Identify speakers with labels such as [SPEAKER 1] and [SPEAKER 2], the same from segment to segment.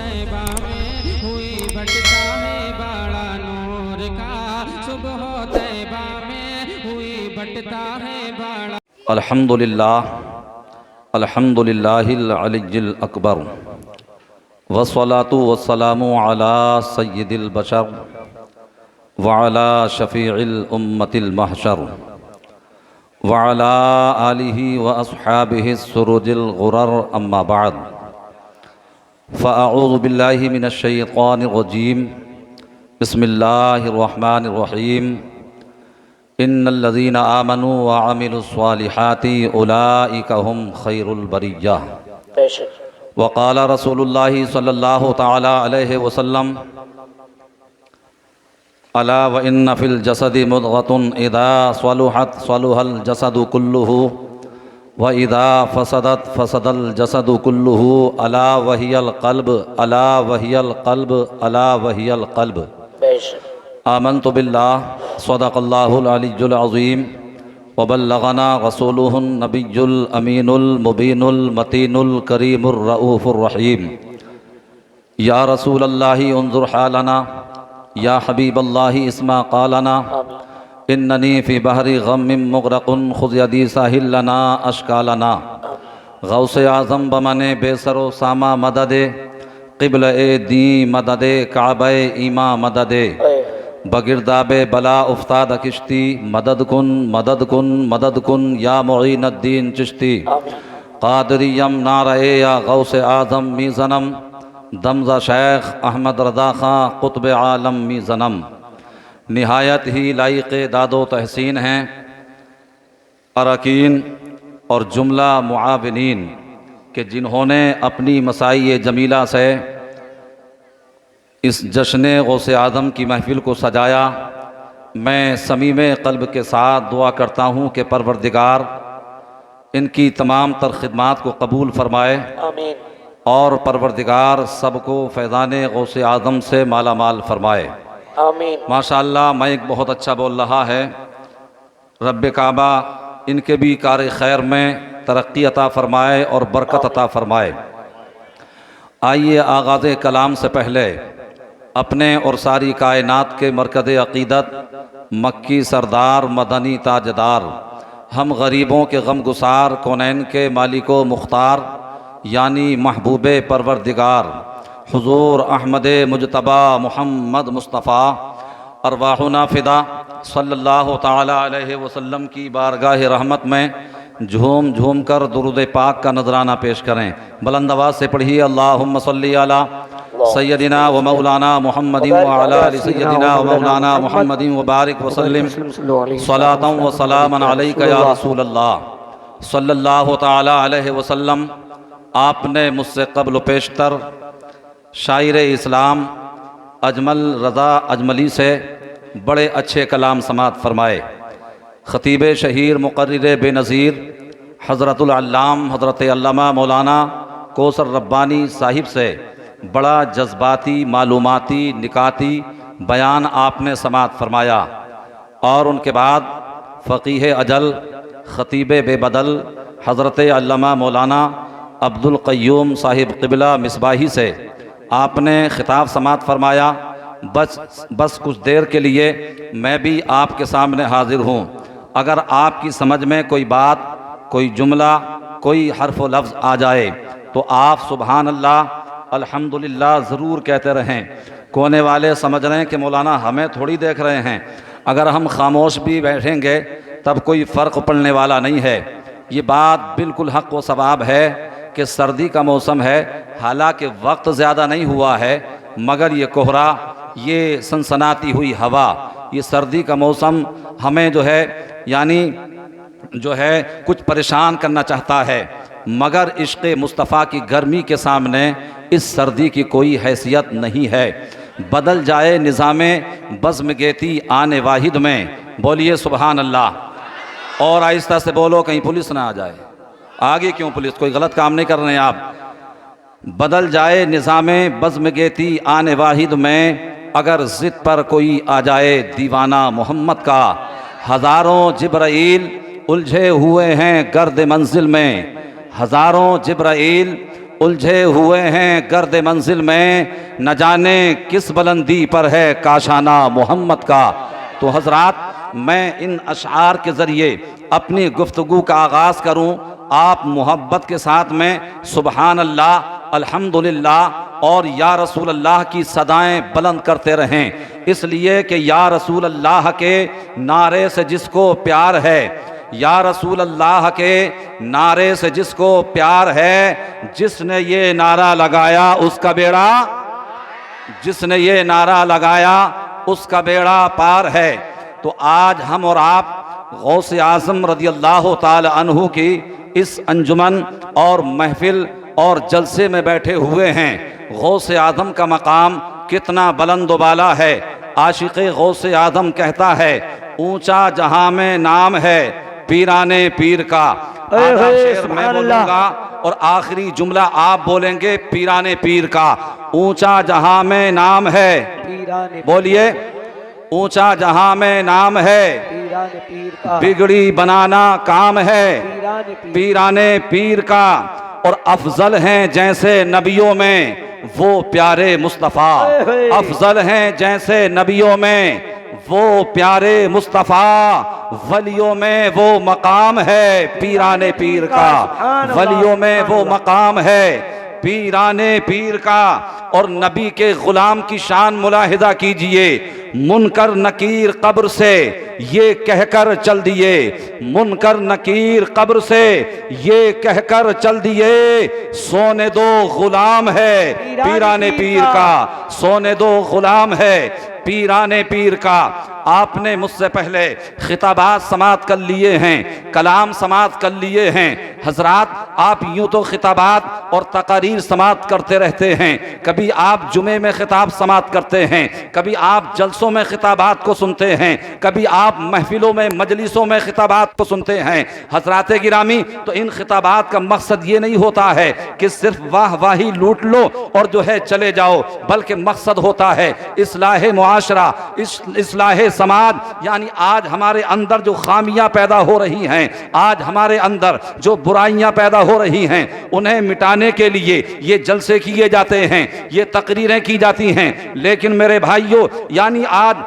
[SPEAKER 1] तैबा में हुई बटता है बड़ा नूर का, सुबह तैबा में हुई बटता है बड़ा।
[SPEAKER 2] अल्हम्दुलिल्लाह अल्हम्दुलिल्लाहिल अलिय्यिल अकबर वस्सलातु वस्सलामु अला सय्यिदिल बशर व अला शफीइल उम्मतिल महशर व अला आलिहि व अस्हाबिहि सुरुजिल गुरर अम्मा बाद फ़अऊज़ु बिल्लाहि मिनश शैतानिर रजीम बिस्मिल्लाहिर रहमानिर रहीम इन्नल्लज़ीना आमनू व अमिलुस्सालिहाति उलाइका हुम खैरुल बरिय्या। व क़ाला रसूलुल्लाहि सल्लल्लाहु तआला अलैहि वसल्लम अला व इन्न फिल जसदि मुद्ग़तुन इज़ा सलुहत सलुहल जसदु कुल्लुहु व इज़ा फसदत फसदल जसदु कुल्लुहु अला वहियल क़ल्ब अला वहियल क़ल्ब अला वहियल क़ल्ब। आमन्तु बिल्लाह सदक़ल्लाहुल अलिय्युल अज़ीम व बल्लग़ना रसूलुहुन नबिय्युल अमीनुल मुबीनुल मतीनुल करीमुर रऊफ़ुर रहीम। या रसूलल्लाहि उन्ज़ुर हालना या हबीबल्लाहि इस्मा क़ालना इन्ननी फ़ी बहरी ग़म्मिन मुग़रक़ुन ख़ुज़ यदी साहिल लना अश्कालना। गौसे आज़म बमने बेसरो सामा मददे क़िबल ए दी मददे काबे ईमा मददे बगिरदाबे बला उफ्ताद किश्ती मदद कुन मदद कुन मदद कुन या मुईनुद्दीन चिश्ती। क़ादरियम नारे या गौसे आज़म मी ज़नम दमज़ा शेख अहमद रज़ा ख़ां क़ुत्ब आलम मी ज़नम। निहायत ही लाइक़ दादो तहसीन हैं अरकीन और जुमला मुआविनीन के जिन्होंने अपनी मसाई जमीला से इस जश्न गौसे आज़म की महफ़िल को सजाया। मैं समीम क़ल्ब के साथ दुआ करता हूँ कि परवरदिगार इनकी तमाम तर ख़िदमात को कबूल फ़रमाए
[SPEAKER 3] आमीन।
[SPEAKER 2] और परवरदिगार सबको फैज़ान गौसे आज़म से माला माल फ़रमाए
[SPEAKER 3] आमीन।
[SPEAKER 2] माशाअल्लाह माइक बहुत अच्छा बोल रहा है। रब्बे काबा इनके भी कार खैर में तरक्की अता फ़रमाए और बरकत अता फ़रमाए। आइए आगाज़ कलाम से पहले अपने और सारी कायनात के मरकज़ अक़ीदत मक्की सरदार मदनी ताजदार हम गरीबों के गम गुसार कौनैन के मालिको मुख्तार यानी महबूब परवरदिगार हुज़ूर अहमद मुजतबा मुहम्मद मुस्तफ़ा अरवाहुना फ़िदा सल्लल्लाहु ताला अलैहि वसल्लम की बारगाह रहमत में झूम झूम कर दुरूद पाक का नजराना पेश करें। बुलंद आवाज़ से पढ़िए अल्लाहुम्मा सल्ली अला सय्यदिना व मौलाना मुहम्मदिन व अला आलि सय्यदिना व मौलाना मुहम्मदिन व बारिक व सल्लिम सलातन व सलामन अलैका या रसूलल्लाह सल्लल्लाहु ताला अलैहि वसल्लम। आपने मुझसे क़ब्ल पेशतर शायर इस्लाम अजमल रज़ा अजमली से बड़े अच्छे कलाम समात फ़रमाए। ख़तीब शहीर मुक़र्रिर बेनज़ीर हज़रतुल अल्लाम हज़रत अल्लामा मौलाना कौसर रब्बानी साहिब से बड़ा जज्बाती मालूमाती निकाती बयान आपने समात फ़रमाया। और उनके बाद फ़क़ीह अजल ख़तीब बेबदल हज़रत अल्लामा मौलाना अब्दुल क़य्यूम साहिब क़िबला मिसबाही से आपने ख़िताब समात फ़रमाया। बस कुछ देर के लिए मैं भी आपके सामने हाज़िर हूँ। अगर आपकी समझ में कोई बात कोई जुमला कोई हर्फ व लफ्ज़ आ जाए तो आप सुबहान अल्लाह अल्हम्दुलिल्लाह ज़रूर कहते रहें। कोने वाले समझ रहे हैं कि मौलाना हमें थोड़ी देख रहे हैं। अगर हम खामोश भी बैठेंगे तब कोई फ़र्क पड़ने वाला नहीं है। ये बात बिल्कुल हक़ व सवाब है कि सर्दी का मौसम है, हालांकि वक्त ज़्यादा नहीं हुआ है, मगर ये कोहरा ये सनसनाती हुई हवा ये सर्दी का मौसम हमें जो है यानी जो है कुछ परेशान करना चाहता है, मगर इश्क़ मुस्तफ़ा की गर्मी के सामने इस सर्दी की कोई हैसियत नहीं है। बदल जाए निज़ामे बज़्म गेती आने वाहिद में। बोलिए सुबहान अल्लाह। और आहिस्ता से बोलो कहीं पुलिस ना आ जाए। आगे क्यों पुलिस, कोई गलत काम नहीं कर रहे हैं आप। बदल जाए निज़ामे बज़्म गेती आने वाहिद में, अगर ज़िद पर कोई आ जाए दीवाना मोहम्मद का। हज़ारों जिब्राइल उलझे हुए हैं गर्द मंजिल में, हज़ारों जिब्राइल उलझे हुए हैं गर्द मंजिल में, न जाने किस बुलंदी पर है काशाना मोहम्मद का। तो हजरात, मैं इन अशआर के ज़रिए अपनी गुफ्तगू का आगाज़ करूं। आप मोहब्बत के साथ में सुबहान अल्लाह, अल्हम्दुलिल्लाह और या रसूल अल्लाह की सदाएं बुलंद करते रहें, इसलिए कि या रसूल अल्लाह के नारे से जिसको प्यार है, या रसूल अल्लाह के नारे से जिसको प्यार है, जिसने ये नारा लगाया उसका बेड़ा, जिसने ये नारा लगाया उसका बेड़ा पार है। तो आज हम और आप गौसे आज़म रज़ियल्लाहु ताला अन्हु की इस अंजुमन और महफिल और जलसे में बैठे हुए हैं। गौसे आज़म का मकाम कितना बुलंद बाला है। आशिक़े गौसे आज़म कहता है, ऊंचा जहां में नाम है पीराने पीर का। आधा शेर मैं बोलूंगा और आखिरी जुमला आप बोलेंगे पीराने पीर का। ऊंचा जहां में नाम है, बोलिए, ऊंचा जहां में नाम है, बिगड़ी बनाना काम है पीराने पीर का। और अफजल हैं जैसे नबियों में वो प्यारे मुस्तफ़ा, अफजल हैं जैसे नबियों में वो प्यारे मुस्तफ़ा। वलियों में वो मकाम है पीराने पीर का, वलियों में वो मकाम है पीराने पीर का। और नबी के गुलाम की शान मुलाहिदा कीजिए, मुनकर नकीर कब्र से ये कहकर चल दिए, मुनकर नकीर कब्र से ये कहकर चल दिए, सोने दो गुलाम है पीराने पीर का, सोने दो गुलाम है पीराने पीर का। आपने मुझसे पहले खिताबात समात कर लिए हैं, कलाम समात कर लिए हैं। हजरात, आप यूं तो खिताबात और तकारीर समात करते रहते हैं, कभी आप जुमे में खिताब समात करते हैं, कभी आप जलसों में खिताबात को सुनते हैं, कभी आप महफिलों में मजलिसों में खिताबात को सुनते हैं। हजरात गिरामी, तो इन खिताबात का मकसद ये नहीं होता है कि सिर्फ वाह वाही लूट लो और जो है चले जाओ, बल्कि मकसद होता है इस्लाह मुआशरा, इस्लाह समाज। यानी आज हमारे अंदर जो खामियां पैदा हो रही हैं, आज हमारे अंदर जो बुराइयां पैदा हो रही हैं, उन्हें मिटाने के लिए ये जलसे किए जाते हैं, ये तकरीरें की जाती हैं। लेकिन मेरे भाइयों, यानी आज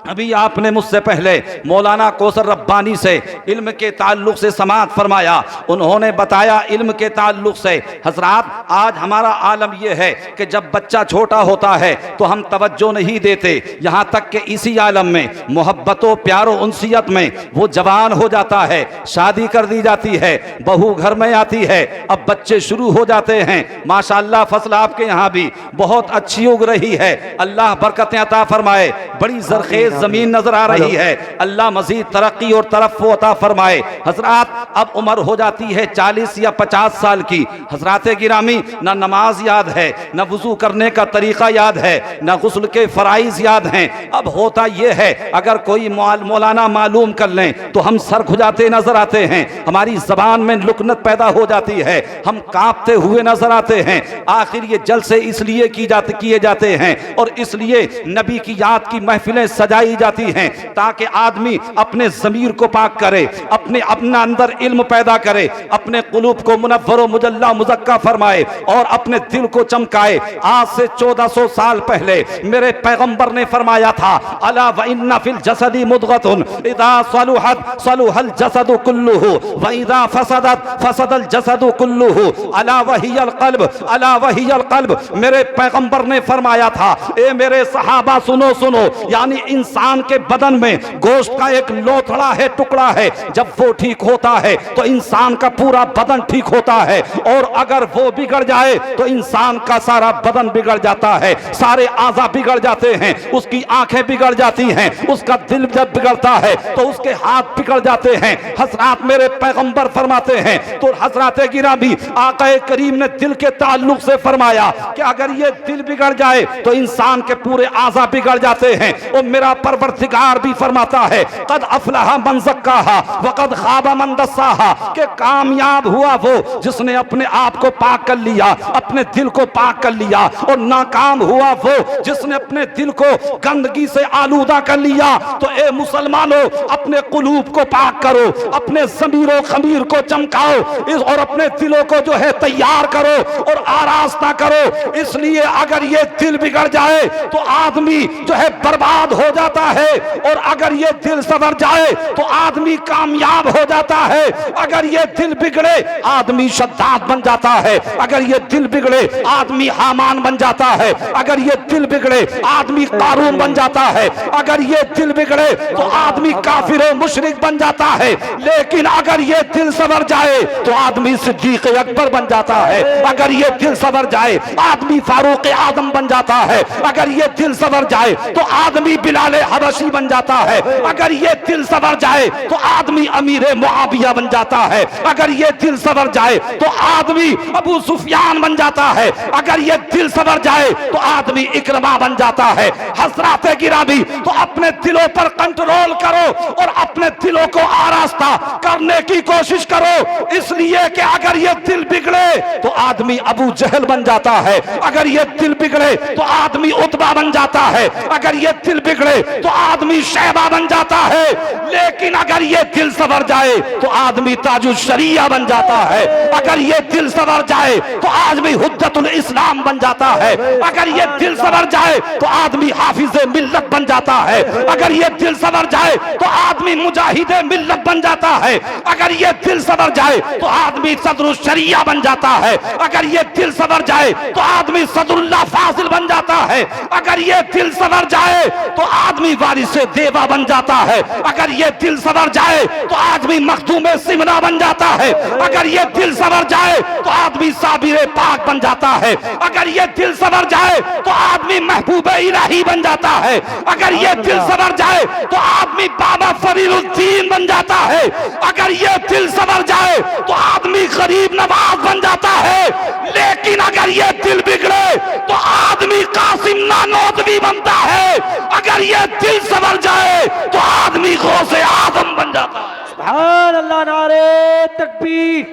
[SPEAKER 2] अभी आपने मुझसे पहले मौलाना कौसर रब्बानी से इल्म के ताल्लुक से समाअत फरमाया, उन्होंने बताया इल्म के ताल्लुक से। हजरात, आज हमारा आलम यह है कि जब बच्चा छोटा होता है तो हम तवज्जो नहीं देते, यहाँ तक कि इसी आलम में मोहब्बतों प्यारो उनसियत में वो जवान हो जाता है, शादी कर दी जाती है, बहू घर में आती है, अब बच्चे शुरू हो जाते हैं। माशाअल्लाह फसल आपके यहाँ भी बहुत अच्छी उग रही है, अल्लाह बरकतें अता फरमाए, बड़ी जरखेज जमीन नजर आ रही है, अल्लाह मजीद तरक्की और तरफ़्फ़ु अता फरमाए। हजरात, अब उम्र हो जाती है 40 या 50 साल की। हजरात गिरामी, ना नमाज याद है, ना वुजू करने का तरीका याद है, ना गुस्ल के फराइज याद हैं। अब होता यह है, अगर कोई मौलाना मालूम कर लें तो हम सर खुजाते नजर आते हैं, हमारी जबान में लुकनत पैदा हो जाती है, हम कांपते हुए नजर आते हैं। आखिर ये जलसे इसलिए किए जाते हैं और इसलिए नबी की याद की महफिलें सजाई जाती हैं, ताकि आदमी अपने ज़मीर को पाक करे, अपना अंदर इल्म पैदा करे, अपने कुलूब को मुनव्वर मुजल्ला मुज़क्का फरमाए और अपने दिल को चमकाए। आज से 1400 साल पहले मेरे पैगंबर ने फरमाया था, अला व इन्ना फिल जसदी मुदगतुन इदा सलुहत सलुहल जसदु कुल्लुहु व इदा फसदत फसदल जसदु कुल्लुहु अला वहियल क़ल्ब अला वहियल क़ल्ब। मेरे पैगंबर ने फरमाया था, ए मेरे सहाबा सुनो सुनो, यानी इंसान के बदन में गोश्त का एक लोथड़ा है, टुकड़ा है, जब वो ठीक होता है तो इंसान का पूरा बदन ठीक होता है, और अगर वो बिगड़ जाए तो इंसान का सारा बदन बिगड़ जाता है, सारे आज़ा बिगड़ जाते हैं, उसकी आंखें बिगड़ जाती हैं, उसका दिल जब बिगड़ता है तो उसके हाथ बिगड़ जाते हैं। हजरात, मेरे पैगंबर फरमाते हैं, तो हजरात गिरामी, आका करीम ने दिल के ताल्लुक से फरमाया कि अगर ये दिल बिगड़ जाए तो इंसान के पूरे आज़ा बिगड़ जाते हैं। और मेरा परवरदिगार भी फरमाता है कद अफलहा मन ज़क्काहा व कद खाबा मन दस्साहा, कि कामयाब हुआ वो जिसने अपने आप को पाक कर लिया, अपने दिल को पाक कर लिया, और नाकाम हुआ वो जिसने अपने दिल को गंदगी से आलूदा कर लिया। तो ए मुसलमानों, अपने कुलूब को पाक करो, अपने ज़मीर खमीर को चमकाओ और अपने दिलों को जो है तैयार करो और आरास्ता करो। इसलिए अगर ये दिल बिगड़ जाए तो आदमी जो है बर्बाद हो जाता है, और अगर ये दिल संवर जाए तो आदमी कामयाब हो जाता है। अगर ये दिल बिगड़े आदमी शद्दाद बन जाता है, अगर ये दिल बिगड़े आदमी हामान बन जाता है, अगर ये दिल बिगड़े आदमी कारून बन जाता है, अगर ये दिल बिगड़े तो आदमी काफिर और मुशरिक बन जाता है। लेकिन अगर ये दिल संवर जाए तो आदमी सिद्दीक अकबर बन जाता है, अगर ये दिल संवर जाए आदमी फारूक आजम बन जाता है, अगर ये दिल संवर जाए तो आदमी बिलाल हबशी बन जाता है, अगर ये दिल संवर जाए तो आदमी अमीर मुआविया बन जाता है, अगर ये दिल संवर जाए तो आदमी अबू सुफियान बन जाता है, अगर ये दिल संवर जाए तो आदमी इकरमा बन जाता है। हज़रात गिरामी, तो अपने दिलों पर कंट्रोल करो और अपने दिलों को आरास्ता करने की कोशिश करो। इसलिए कि अगर ये दिल बिगड़े तो आदमी अबू जहल बन जाता है, अगर ये दिल बिगड़े तो आदमी उतबा बन जाता है, अगर ये दिल बिगड़े तो आदमी शैबा बन जाता है। लेकिन अगर ये दिल संवर जाए तो आदमी ताजुल शरिया बन जाता है, अगर ये दिल संवर जाए तो आदमी हुज्जतुल इस्लाम बन जाता है, अगर ये दिल संवर जाए तो आदमी हाफिज़े मिल्लत बन जाता है, अगर ये दिल संवर जाए तो आदमी मुजाहिदे मिल्लत बन जाता है, अगर ये दिल संवर जाए तो आदमी सदरुल शरिया बन जाता है, अगर ये दिल संवर जाए तो आदमी सदरुल्लाह फाजिल बन जाता है, अगर ये दिल संवर जाए तो आदमी वारिसे देवा बन जाता है, अगर ये दिल संवर जाए तो आदमी मखदूमे सिमना बन जाता है, अगर ये दिल संवर जाए तो आदमी साबिरे पाक बन जाता है, अगर ये दिल संवर जाए तो आदमी महबूबे इलाही बन जाता है, अगर ये दिल संवर जाए तो आदमी बाबा फरीदुद्दीन बन जाता है, अगर ये दिल संवर जाए तो आदमी गरीब नवाज बन जाता है। लेकिन अगर ये दिल बिगड़े तो आदमी कासिम नानोतवी बनता है, अगर ये दिल संवर जाए तो आदमी गौसे आजम बन जाता है।
[SPEAKER 3] सुभान अल्लाह, नारे तकबीर,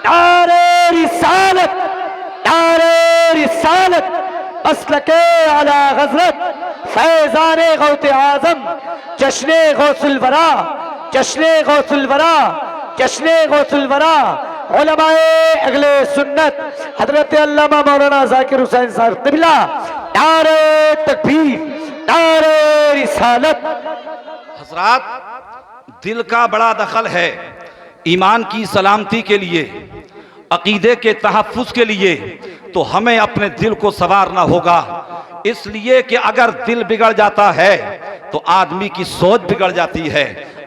[SPEAKER 3] नारे रिसालत, नारे रिसालत, मसलके आला हज़रत फैज़ाने गौसे आज़म, जश्ने गौसुल वरा, जश्ने गौसुल वरा, जश्ने गौसुल वरा, उलमाए अगले सुन्नत हजरत अल्लामा मौलाना ज़ाकिर हुसैन साहब क़िबला, नारे तकबीर, नारे रिसालत।
[SPEAKER 2] हज़रात, दिल का बड़ा दखल है ईमान की सलामती के लिए, अकीदे के तहफ़्फ़ुज़ के लिए। तो हमें अपने दिल को संवारना होगा, इसलिए कि अगर दिल बिगड़ जाता है तो आदमी की सोच बिगड़ जाती है,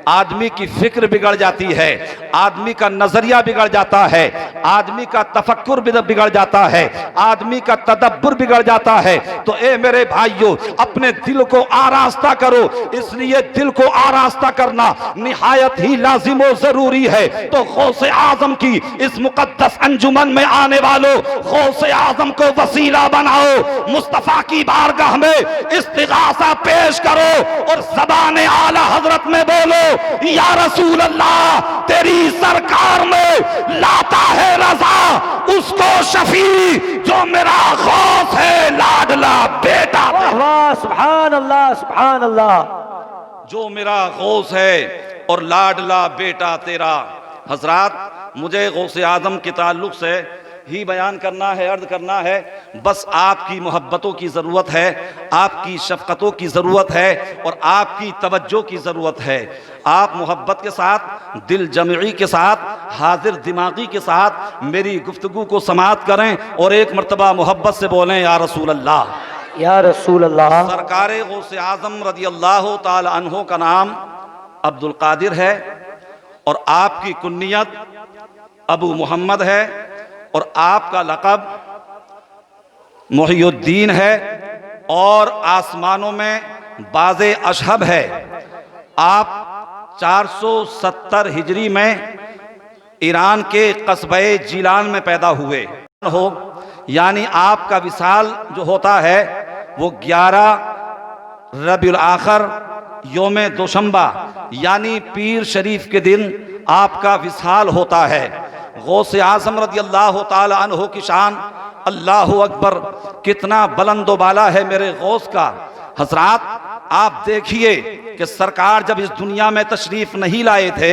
[SPEAKER 2] आदमी की फिक्र बिगड़ जाती है, आदमी का नजरिया बिगड़ जाता है, आदमी का तफक्कुर बिगड़ जाता है, आदमी का तदब्बुर बिगड़ जाता है। तो ए मेरे भाइयों, अपने दिल को आरास्ता करो। इसलिए दिल को आरास्ता करना निहायत ही लाजिम और जरूरी है। तो गौसे आजम की इस मुकद्दस अंजुमन में आने वालों, गौसे आजम को वसीला बनाओ, मुस्तफा की बारगाह में इस्तिगासा पेश करो और ज़बान आला हजरत में बोलो, या रसूल अल्लाह, तेरी सरकार में लाता है रजा उसको शफी जो मेरा गौस है, लाडला बेटा।
[SPEAKER 3] वाह, सुभान अल्लाह, सुभान अल्लाह।
[SPEAKER 2] जो मेरा गौस है और लाडला बेटा तेरा। हजरात, मुझे गौसे आजम के ताल्लुक से ही बयान करना है, अर्ज करना है। बस आपकी मोहब्बतों की ज़रूरत है, आपकी शफ़क़तों की ज़रूरत है और आपकी तवज्जो की ज़रूरत है। आप मोहब्बत के साथ, दिल जमई के साथ, हाजिर दिमागी के साथ मेरी गुफ्तगू को समाअत करें और एक मरतबा मोहब्बत से बोलें, या रसूल अल्लाह,
[SPEAKER 3] या रसूल अल्लाह।
[SPEAKER 2] सरकारे गौसे आज़म रज़ी अल्लाह ताला अन्हो का नाम अब्दुल कादिर है और आपकी कुन्नियत अबू मोहम्मद है और आपका लक़ब मुहियुद्दीन है और आसमानों में बाज़े अशहब है। आप 470 हिजरी में ईरान के कस्बे जीलान में पैदा हुए हो, यानी आपका विसाल जो होता है वो 11 रबीउल आखिर योम दोशंबा यानी पीर शरीफ के दिन आपका विसाल होता है। गौसे आज़म रज़ियल्लाहु ताला अन्हु की शान अल्लाह अकबर, कितना बुलंद बाला है मेरे गौस का। हजरात आप देखिए कि सरकार जब इस दुनिया में तशरीफ नहीं लाए थे,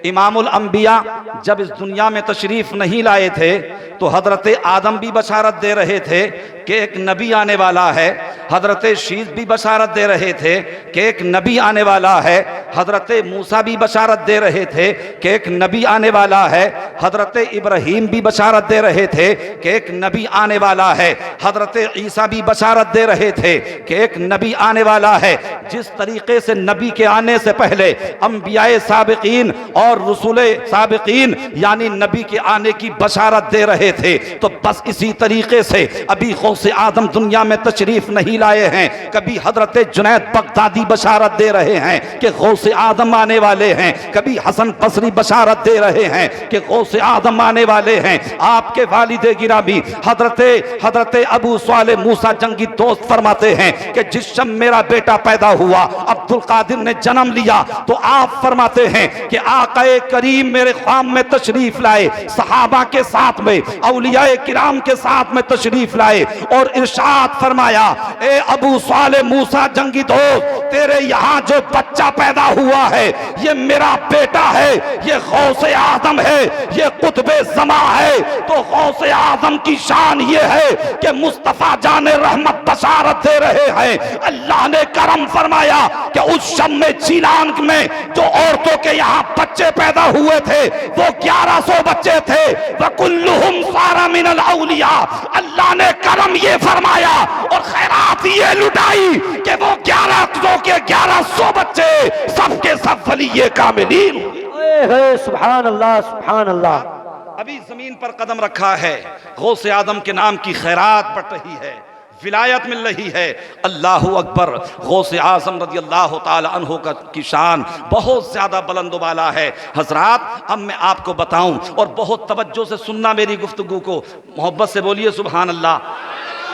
[SPEAKER 2] इमामुल अंबिया जब इस दुनिया में तशरीफ नहीं लाए थे, तो हजरत आदम भी बशारत दे रहे थे कि एक नबी आने वाला है। हजरत शीस भी बशारत दे रहे थे कि एक नबी आने वाला है। हजरत मूसा भी बशारत दे रहे थे कि एक नबी आने वाला है। हजरत इब्राहीम भी बशारत दे रहे थे कि एक नबी आने वाला है। हजरत ईसा भी बशारत दे रहे थे कि एक नबी आने वाला है। जिस तरीके से नबी के आने से पहले अंबियाए साबिकीन और रसूले साबिकीन यानी नबी के आने की बशारत दे रहे थे, तो बस इसी तरीके से अभी गौसे आदम दुनिया में तशरीफ नहीं लाए हैं, कभी हजरत जुनैद बगदादी बशारत दे रहे हैं कि गौसे आदम आने वाले हैं, कभी हसन बसरी बशारत दे रहे हैं कि गौसे आदम आने वाले हैं। आपके वालिदे गिरामी हजरत अबू स्वाले मूसा जंगी दोस्त फरमाते हैं कि जिस शम मेरा बेटा पैदा हुआ, अब्दुल कादिर ने जन्म लिया, तो आप फरमाते हैं कि आकाए करीम मेरे ख्वाम में तशरीफ लाए, सहाबा के साथ में, औलियाए किराम के साथ में तशरीफ लाए और इरशाद फरमाया, ए अबू स्वाले मूसा जंगी दोस्त, तेरे यहाँ जो बच्चा पैदा हुआ है ये मेरा बेटा है, ये गौसे आदम है, ये कुतबे ज़मा है। तो गौसे आदम की शान ये है कि मुस्तफा जाने रहमत बशारत दे रहे हैं। अल्लाह ने करम फरमाया कि उस शम में चीलान में जो औरतों के यहाँ बच्चे पैदा हुए थे वो 1100 बच्चे थे। वकुल्लुहुम सारा मिनल औलिया। अल्लाह ने करम ये फरमाया और खैरात ये लुटाई कि वो 1100 बच्चे सबके सब वलीये कामिलीन।
[SPEAKER 3] सुभान अल्लाह, सुभान अल्लाह।
[SPEAKER 2] अभी जमीन पर कदम रखा है, गौसे आदम के नाम की खैरात बढ़ रही है, विलायत मिल रही है। अल्लाह अकबर। गौसे आज़म रज़ियल्लाहु ताला अन्हु की शान बहुत ज़्यादा बुलंद वाला है। हजरात अब मैं आपको बताऊं और बहुत तवज्जो से सुनना मेरी गुफ्तगू को, मोहब्बत से बोलिए सुभान अल्लाह,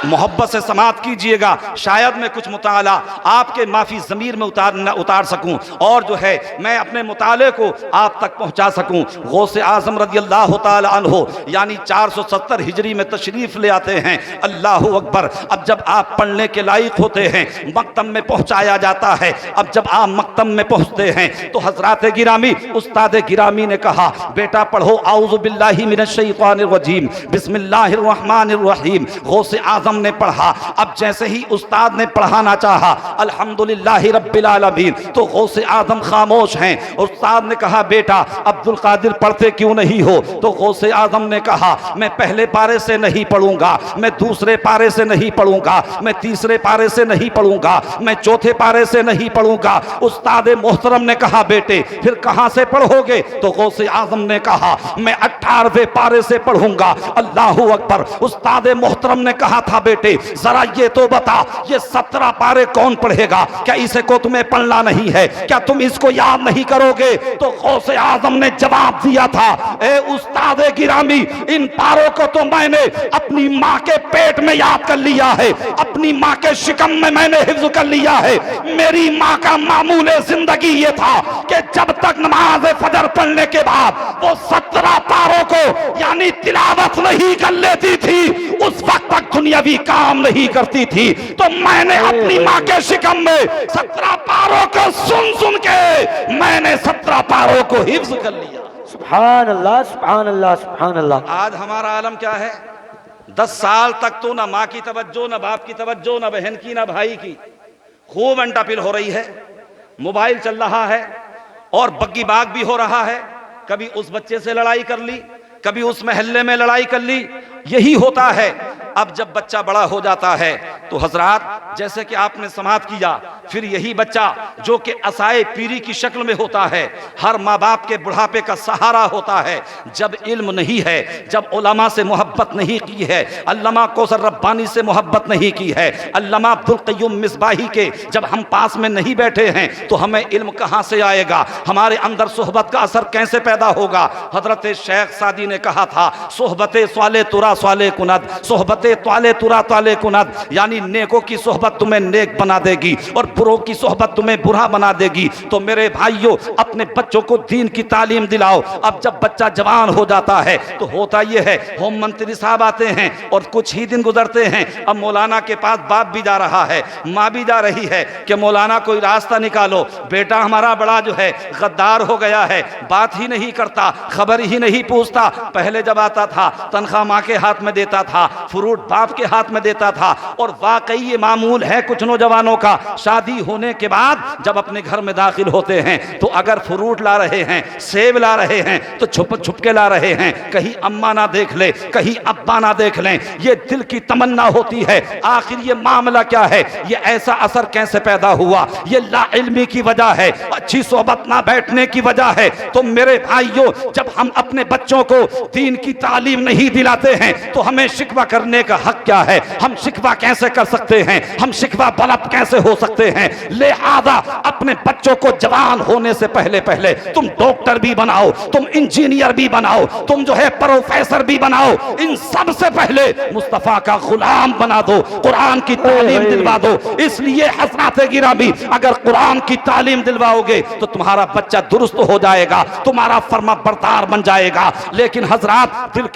[SPEAKER 2] मोहब्बत से समात कीजिएगा। शायद मैं कुछ मुताला आपके माफी ज़मीर में उतार सकूं और जो है मैं अपने मुताले को आप तक पहुंचा सकूं। गौसे आज़म रज़ियल्लाहु ताला अन्हु यानी 470 हिजरी में तशरीफ़ ले आते हैं। अल्लाह अकबर। अब जब आप पढ़ने के लायक होते हैं, मकतब में पहुंचाया जाता है। अब जब आप मकतब में पहुंचते हैं तो हजरात गिरामी, उस्ताद गिरामी ने कहा, बेटा पढ़ो आऊज़ु बिल्लाहि मिनश शैतानिर रजीम बिस्मिल्लाहिर रहमानिर रहीम। गौसे आज़म ने पढ़ा। अब जैसे ही उस्ताद ने पढ़ाना चाहा, अल्हम्दुलिल्लाहि रब्बिल आलमीन, तो गौसे आदम खामोश हैं। उस्ताद ने कहा, बेटा अब्दुल कादिर पढ़ते क्यों नहीं हो? तो गौसे आदम ने कहा, मैं पहले पारे से नहीं पढ़ूंगा, मैं दूसरे पारे से नहीं पढ़ूंगा, मैं तीसरे पारे से नहीं पढ़ूंगा, मैं चौथे पारे से नहीं पढ़ूंगा। उस्ताद मोहतरम ने कहा, बेटे फिर कहां से पढ़ोगे? तो गौसे आदम ने कहा, मैं 18वें पारे से पढ़ूंगा। अल्लाहू अकबर। उस्ताद मोहतरम ने कहा था, बेटे जरा ये तो बता, ये 17 पारे कौन पढ़ेगा? क्या इसे को तुम्हें पढ़ना नहीं है? क्या तुम इसको याद नहीं करोगे? तो गौसे आज़म ने जवाब दिया था, ए उस्ताद गिरामी, इन पारों को तो मैंने अपनी माँ के पेट में याद कर लिया है, अपनी माँ के शिकम में मैंने हिफ्ज कर लिया है। मेरी माँ का मामूल जिंदगी ये था कि जब तक नमाज फजर पढ़ने के बाद वो 17 पारों को यानी तिलावत नहीं कर लेती थी, उस वक्त तक दुनियावी काम नहीं करती थी। तो मैंने अपनी माँ के शिकम में 17 पारों को सुन सुन के मैंने 17 पारों को हिफ्ज कर लिया।
[SPEAKER 3] सुभान अल्लाह, सुभान अल्लाह, सुभान अल्लाह।
[SPEAKER 2] आज हमारा आलम क्या है? 10 साल तक तो ना माँ की तवज्जो, ना बाप की तवज्जो, ना बहन की, ना भाई की। खूब अंटापिल हो रही है, मोबाइल चल रहा है और बग्गी बाग भी हो रहा है। कभी उस बच्चे से लड़ाई कर ली, कभी उस महल्ले में लड़ाई कर ली। यही होता है। अब जब बच्चा बड़ा हो जाता है तो हजरात जैसे कि आपने समात किया, फिर यही बच्चा जो कि असाए पीरी की शक्ल में होता है, हर माँ बाप के बुढ़ापे का सहारा होता है। जब इल्म नहीं है, जब उलमा से मोहब्बत नहीं की है, अल्लामा कौसर रब्बानी से मोहब्बत नहीं की है, अल्लामा अब्दुल क़य्यूम मिसबाही के जब हम पास में नहीं बैठे हैं तो हमें इल्म कहाँ से आएगा? हमारे अंदर सोहबत का असर कैसे पैदा होगा? हजरत शेख सादी ने कहा था, सोहबत स्वाले तुरा स्वाले कुनद, सोहबते त्वाले तुरा त्वाले कुनद, यानी नेकों की सोहबत तुम्हें नेक बना देगी और बुरों की सोहबत तुम्हें बुरा बना देगी। तो मेरे भाइयों, अपने बच्चों को दीन की तालीम दिलाओ। अब जब बच्चा जवान हो जाता है तो होता यह है, होम मंत्री साहब आते हैं और कुछ ही दिन गुजरते हैं, अब मौलाना के पास बाप भी जा रहा है, माँ भी जा रही है कि मौलाना कोई रास्ता निकालो, बेटा हमारा बड़ा जो है गद्दार हो गया है, बात ही नहीं करता, खबर ही नहीं पूछता। पहले जब आता था तनख्वाह माँ के हाथ में देता था, फ्रूट बाप के हाथ में देता था। और वाकई ये मामूल है कुछ नौजवानों का, शादी होने के बाद जब अपने घर में दाखिल होते हैं तो अगर फ्रूट ला रहे हैं, सेब ला रहे हैं तो छुप छुप के ला रहे हैं, कहीं अम्मा ना देख ले, कहीं अब्बा ना देख लें। ये दिल की तमन्ना होती है, आखिर ये मामला क्या है, ये ऐसा असर कैसे पैदा हुआ? ये लाइल्मी की वजह है, अच्छी सोहबत ना बैठने की वजह है। तो मेरे भाइयों, जब हम अपने बच्चों को दीन की तालीम नहीं दिलाते हैं तो हमें शिकवा करने का हक क्या है? हम शिकवा कैसे कर सकते हैं? हम शिकवा बलब कैसे हो सकते हैं? लिहाजा अपने बच्चों को जवान होने से पहले पहले तुम डॉक्टर भी बनाओ, तुम इंजीनियर भी बनाओ, तुम जो है प्रोफेसर भी बनाओ, इन सब से पहले मुस्तफा का गुलाम बना दो, कुरान की तालीम दिलवा दो। इसलिए हज़रात गिरामी, अगर कुरान की तालीम दिलवाओगे तो तुम्हारा बच्चा दुरुस्त हो जाएगा, तुम्हारा फर्मा बरदार बन जाएगा। लेकिन हजरात, दिल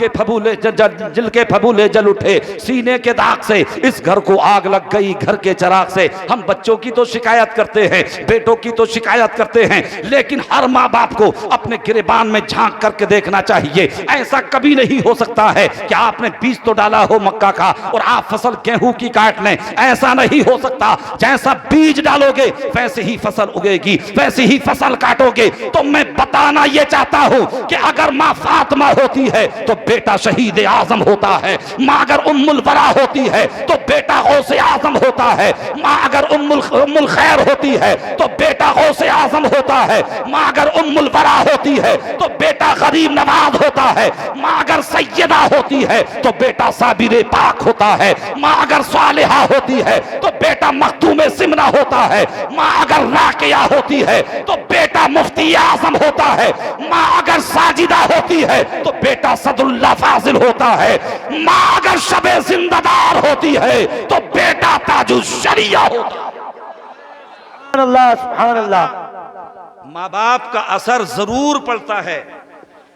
[SPEAKER 2] के फबूले जल उठे, सीने के दाग से इस घर को आग लग गई, घर के चिराग से। हम बच्चों की तो शिकायत करते हैं, बेटों की तो शिकायत करते हैं, लेकिन हर माँ बाप को अपने गिरेबान में झांक करके देखना चाहिए। ऐसा कभी नहीं हो सकता है कि आपने बीज तो डाला हो मक्का का और आप फसल गेहूं की काट लें, ऐसा नहीं हो सकता। जैसा बीज डालोगे वैसे ही फसल उगेगी, वैसे ही फसल काटोगे। तो मैं बताना यह चाहता हूं कि अगर माँ फातिमा होती है तो बेटा शहीद आजम होता है, माँ अगर उम्मुल बरा होती है तो बेटा गौसे आजम होता है, माँ अगर उम्मुल खैर होती है तो बेटा गौसे आजम होता है, माँ अगर उम्मुल बरा होती है तो बेटा गरीब नवाज होता है, माँ अगर सैयदा होती है तो बेटा साबिर पाक होता है, माँ अगर सालिहा होती है तो बेटा मखतूम सिमना होता है, माँ अगर राकिया होती है तो बेटा मुफ्ती आजम होता है, माँ अगर साजिदा होती है तो बेटा सदुल्लाह फाजिल होता है, माँ अगर शबे जिंदादार होती है तो बेटा ताजुल शरिया होता है।
[SPEAKER 3] सुभान अल्लाह, सुभान अल्लाह।
[SPEAKER 2] माँ बाप का असर जरूर पड़ता है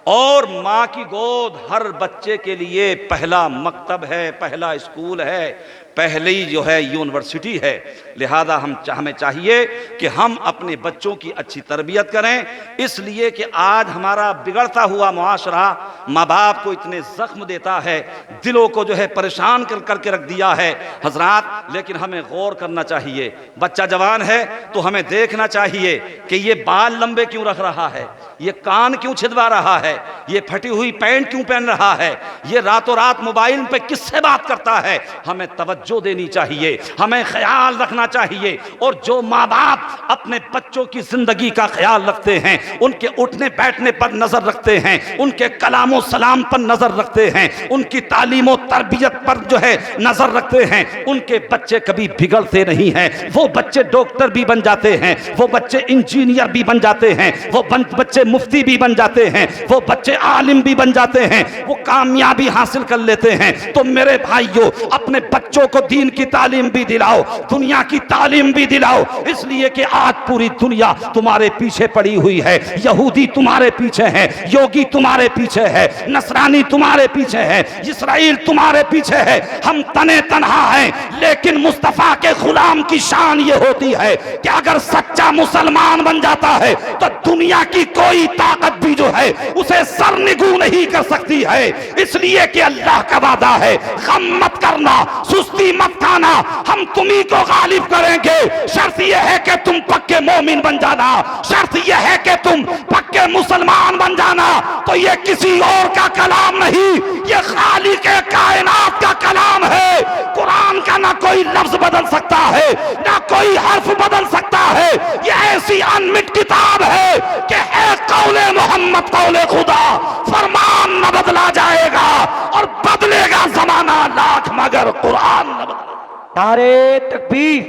[SPEAKER 2] और माँ की गोद हर बच्चे के लिए पहला मकतब है, पहला स्कूल है, पहली जो है यूनिवर्सिटी है। लिहाजा हमें चाहिए कि हम अपने बच्चों की अच्छी तरबियत करें, इसलिए कि आज हमारा बिगड़ता हुआ मुआशरा माँ बाप को इतने जख्म देता है, दिलों को जो है परेशान करके रख दिया है हजरात। लेकिन हमें गौर करना चाहिए, बच्चा जवान है तो हमें देखना चाहिए कि ये बाल लंबे क्यों रख रहा है, ये कान क्यों छिदवा रहा है, ये फटी हुई पैंट क्यों पहन रहा है, ये रातों रात मोबाइल पे किससे बात करता है। हमें तवज्जो देनी चाहिए, हमें ख्याल रखना चाहिए। और जो माँ बाप अपने बच्चों की जिंदगी का ख्याल रखते हैं, उनके उठने बैठने पर नजर रखते हैं, उनके कलामो सलाम पर नजर रखते हैं, उनकी तालीमो तरबियत पर जो है नजर रखते हैं, उनके बच्चे कभी बिगड़ते नहीं हैं। वो बच्चे डॉक्टर भी बन जाते हैं, वो बच्चे इंजीनियर भी बन जाते हैं, वो बच्चे मुफ्ती भी बन जाते हैं, वो बच्चे आलिम भी बन जाते हैं, वो कामयाबी हासिल कर लेते हैं। तो मेरे भाइयों, अपने बच्चों को दीन की तालीम भी दिलाओ, दुनिया की तालीम भी दिलाओ, इसलिए कि आज पूरी दुनिया तुम्हारे पीछे पड़ी हुई है। यहूदी तुम्हारे पीछे है, योगी तुम्हारे पीछे है, नसरानी तुम्हारे पीछे है, इसराइल तुम्हारे पीछे है। हम तने तनहा हैं, लेकिन मुस्तफा के गुलाम की शान ये होती है कि अगर सच्चा मुसलमान बन जाता है तो दुनिया की कोई ताकत भी जो है उसे सरनिगू नहीं कर सकती है। इसलिए कि अल्लाह का वादा है, गम मत करना, सुस्ती मत खाना, हम तुम्ही को गालिब करेंगे। शर्त यह है कि तुम पक्के मोमिन बन जाना, शर्त यह है कि तुम पक्के मुसलमान बन जाना। तो ये किसी और का कलाम नहीं, ये खालिक कायनात का कलाम है। कुरान का ना कोई लफ्ज बदल सकता है, ना कोई हर्फ बदल सकता है। ये ऐसी अनमिट किताब है कि है कौले मोहम्मद कौले खुदा, फरमान न बदला जाएगा और बदलेगा जमाना लाख मगर कुरान न बदला।
[SPEAKER 3] नारे तकबीर,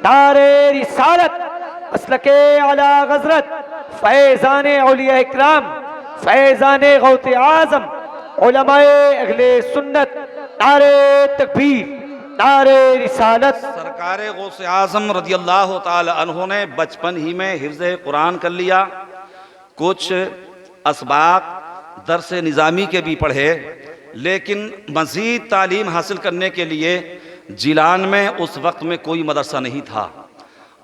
[SPEAKER 3] नारे रिसालत, मसलके आला हज़रत, फैज़ाने औलिया इकराम, फैज़ाने गौसे आज़म उलमाए अहले सुन्नत, नारे तकबीर, नारे रिसालत।
[SPEAKER 2] सरकार गौसे आज़म रज़ियल्लाहु ताला अन्हु ने बचपन ही में हिफ्ज़ कुरान कर लिया, कुछ असबाक दर्स निज़ामी के भी पढ़े, लेकिन मज़ीद तालीम हासिल करने के लिए जिलान में उस वक्त में कोई मदरसा नहीं था।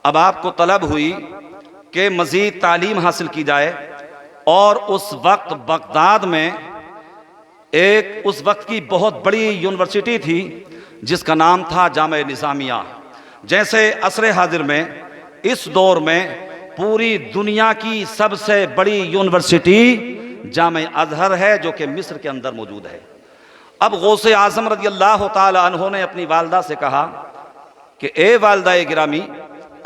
[SPEAKER 2] अब आपको तलब हुई कि मज़ीद तालीम हासिल की जाए, और उस वक्त बगदाद में एक उस वक्त की बहुत बड़ी यूनिवर्सिटी थी जिसका नाम था जामे निज़ामिया। जैसे असरे हाजिर में इस दौर में पूरी दुनिया की सबसे बड़ी यूनिवर्सिटी जामे अज़हर है, जो कि मिस्र के अंदर मौजूद है। अब गौसे आज़म रज़ियल्लाहु ताला अन्हु ने अपनी वालदा से कहा कि ए वालदा गिरामी,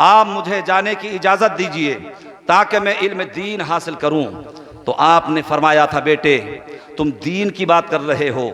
[SPEAKER 2] आप मुझे जाने की इजाज़त दीजिए ताकि मैं इल्म दीन हासिल करूं। तो आपने फरमाया था, बेटे तुम दीन की बात कर रहे हो,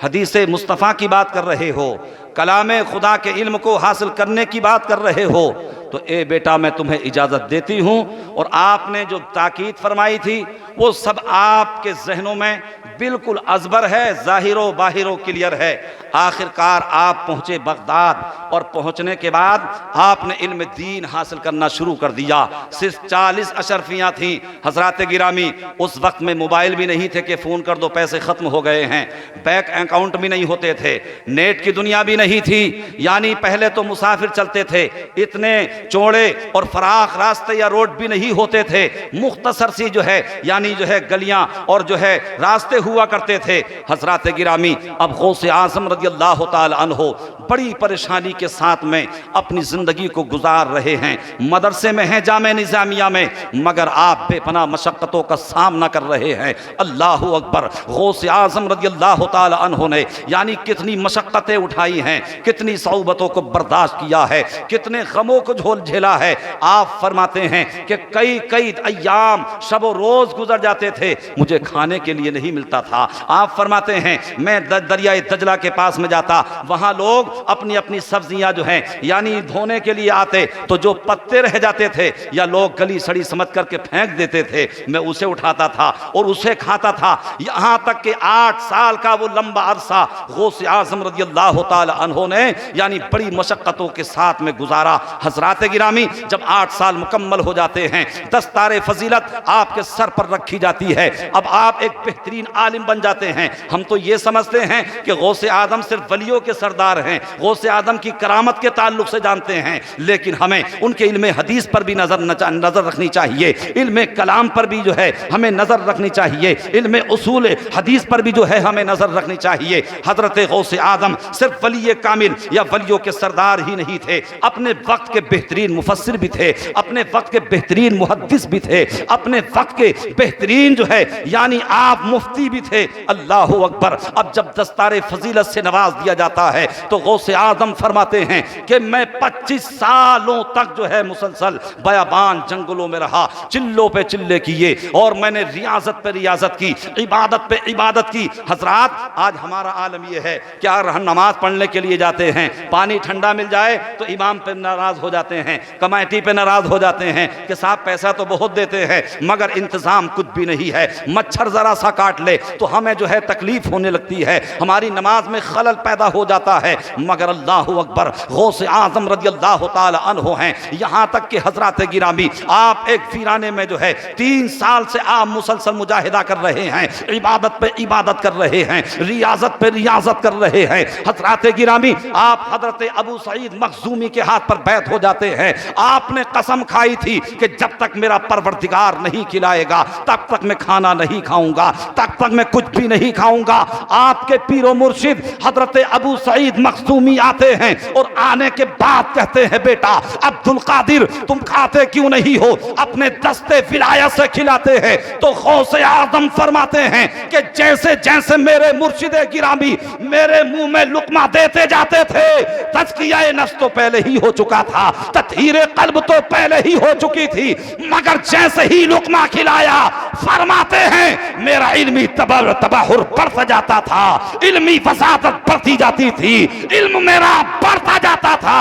[SPEAKER 2] हदीस मुस्तफ़ा की बात कर रहे हो, कलाम खुदा के इल्म को हासिल करने की बात कर रहे हो, तो ए बेटा मैं तुम्हें इजाज़त देती हूँ। और आपने जो ताकीद फरमाई थी वो सब आपके जहनों में बिल्कुल अजबर है, ज़ाहिरो बाहिरो क्लियर है। आखिरकार आप पहुँचे बगदाद, और पहुँचने के बाद आपने इल्म दीन हासिल करना शुरू कर दिया। सिर्फ 40 अशरफियाँ थीं हज़रात गिरामी। उस वक्त में मोबाइल भी नहीं थे कि फ़ोन कर दो पैसे ख़त्म हो गए हैं, बैंक अकाउंट भी नहीं होते थे, नेट की दुनिया भी नहीं थी। यानी पहले तो मुसाफिर चलते थे, इतने चौड़े और फराख रास्ते या रोड भी नहीं होते थे, मुख्तसर सी जो है यानी जो है गलियां और जो है रास्ते हुआ करते थे। हज़रात गिरामी, अब गौसे आज़म रज़ियल्लाहु ताला अन्हु बड़ी परेशानी के साथ में अपनी ज़िंदगी को गुजार रहे हैं। मदरसे में हैं, जामे निज़ामिया में, मगर आप बेपनाह मशक्क़तों का सामना कर रहे हैं। अल्लाहु अकबर। गौसे आज़म रज़ियल्लाहु ताला अन्हु ने यानी कितनी मशक्क़तें उठाई हैं, कितनी सऊबतों को बर्दाश्त किया है, कितने गमों को झेला है। आप फरमाते हैं कि कई कई अय्याम शब रोज़ गुजर जाते थे, मुझे खाने के लिए नहीं मिलता था। आप फरमाते हैं मैं दरियाए दजला के पास में जाता, वहाँ लोग अपनी अपनी सब्जियां जो हैं यानी धोने के लिए आते, तो जो पत्ते रह जाते थे या लोग गली सड़ी समझ करके फेंक देते थे, मैं उसे उठाता था और उसे खाता था। यहाँ तक कि 8 साल का वो लंबा अरसा गौसे आज़म रज़ियल्लाहु ताला अन्हु ने यानी बड़ी मशक्क़तों के साथ में गुजारा। हज़रात गिरामी, जब 8 साल मुकम्मल हो जाते हैं, दस्तारे फजीलत आपके सर पर रखी जाती है, अब आप एक बेहतरीन आलिम बन जाते हैं। हम तो ये समझते हैं कि गौसे आज़म सिर्फ वलियों के सरदार हैं, गौसे आज़म की करामत के ताल्लुक से जानते हैं, लेकिन हमें उनके इल्म हदीस पर भी नज़र रखनी चाहिए, इल्म कलाम पर भी जो है हमें नज़र रखनी चाहिए, इल्म उसूल हदीस पर भी जो है हमें नज़र रखनी चाहिए। हज़रत गौसे आज़म सिर्फ वली कामिल या वलियों के सरदार ही नहीं थे, अपने वक्त के बेहतरीन मुफस्सिर भी थे, अपने वक्त के बेहतरीन मुहद्दिस भी थे, अपने वक्त के बेहतरीन जो है यानी आप मुफ्ती भी थे। अल्लाहु अकबर। अब जब दस्तारे फजीलत से नवाज दिया जाता है तो गौसे आज़म फरमाते हैं कि मैं 25 सालों तक जो है मुसलसल बयाबान जंगलों में रहा, चिल्लों पे चिल्ले किए, और मैंने रियाजत पे रियाजत की, इबादत पे इबादत की। हजरात, आज हमारा आलम यह है कि नमाज पढ़ने के लिए जाते हैं, पानी ठंडा मिल जाए तो इमाम पे नाराज हो जाते हैं, कमेटी पे नाराज हो जाते हैं कि साहब पैसा तो बहुत देते हैं मगर इंतजाम कुछ भी नहीं है, मच्छर जरा सा काट ले तो हमें जो है तकलीफ होने लगती है, हमारी नमाज में खलल पैदा हो जाता है। मगर अल्लाहु अकबर, गौसे आज़म रज़ियल्लाहु ताला अन्हु हैं। यहाँ तक कि हज़रात गिरामी, आप एक वीराने में जो है 3 साल से आप मुसलसल मुजाहिदा कर रहे हैं, इबादत पे इबादत कर रहे हैं, रियाजत पे रियाजत कर रहे हैं। हज़रात गिरामी, आप हज़रत अबू सईद मखज़ूमी के हाथ पर बैत हो जाते हैं। आपने कसम खाई थी कि जब तक मेरा परवरदिगार नहीं खिलाएगा तब तक मैं खाना नहीं खाऊंगा, तब तक मैं कुछ भी नहीं खाऊंगा। आपके पीरो मुर्शिद हज़रत अबू सईद मखज़ूमी आते हैं और आने के बाद कहते हैं, बेटा अब्दुल कादिर तुम खाते क्यों नहीं हो, अपने दस्ते विलायत से खिलाते हैं। तो गौसे आज़म फरमाते हैं कि जैसे जैसे मेरे मुर्शिद गिरामी मेरे मुंह में लुकमा देते जाते थे, तज़किया नफ्स तो पहले ही हो चुका था, तत्हीरे कल्ब तो पहले ही हो चुकी थी, मगर जैसे ही लुकमा खिलाया फरमाते हैं मेरा इल्मी तबहुर बढ़ता जाता था, इल्मी फसादत बढ़ती जाती थी, इल्म मेरा बढ़ता जाता था।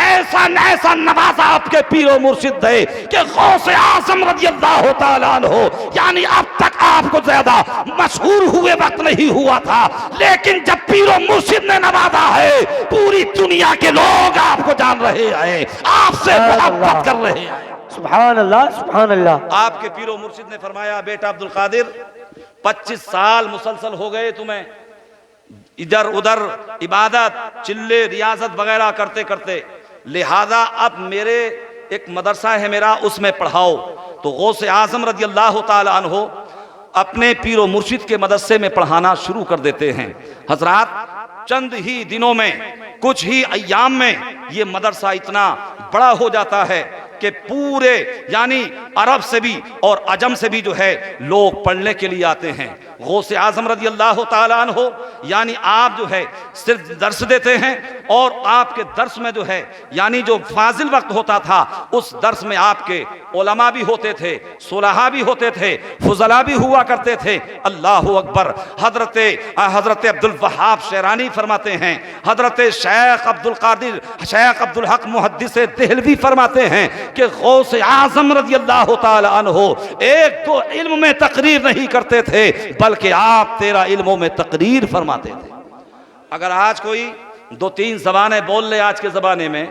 [SPEAKER 2] ऐसा नवाजा आपके पीरो मुर्शिद है कि गौसे आजम रज़ी अल्लाह तआला अन्हु यानी अब तक आपको ज्यादा मशहूर हुए वक्त नहीं हुआ था, लेकिन जब पीरो मुर्शिद ने नवाजा है पूरी दुनिया के लोग आपको जान रहे हैं, आपसे मोहब्बत कर रहे हैं।
[SPEAKER 3] सुभान अल्लाह, सुभान अल्लाह।
[SPEAKER 2] आपके पीरो मुर्शिद ने फरमाया, बेटा अब्दुल कादिर 25 साल मुसलसल हो गए तुम्हें इधर उधर इबादत चिल्ले रियाजत वगैरह करते करते, लिहाजा अब मेरे एक मदरसा है मेरा, उसमें पढ़ाओ। तो गौसे आजम रज़ी अल्लाह तआला अन्हु अपने पीरो मुर्शिद के मदरसे में पढ़ाना शुरू कर देते हैं। हजरात चंद ही दिनों में, कुछ ही अय्याम में ये मदरसा इतना बड़ा हो जाता है कि पूरे यानी अरब से भी और अजम से भी जो है लोग पढ़ने के लिए आते हैं। गौसे आजम रज़ी अल्लाह तआला अन्हु यानी आप जो है सिर्फ दर्स देते हैं और आपके दर्स में जो है यानी जो फाजिल वक्त होता था उस दर्स में आपके उलमा भी होते थे, सुलहा भी होते थे, फुजला भी हुआ करते थे। अल्लाह अकबर। हजरत अब्दुल वहाब शेरानी फरमाते हैं, हजरत शेख अब्दुल कादिर शेख अब्दुल हक मुहद्दिस देहलवी फरमाते हैं कि गौसे आजम रज़ी अल्लाह तआला अन्हु एक दो इल्म में तकरीर नहीं करते थे बल्कि आप 13 इल्मों में तकरीर फरमाते थे। अगर आज कोई 2-3 ज़बानें बोल ले आज के ज़माने में,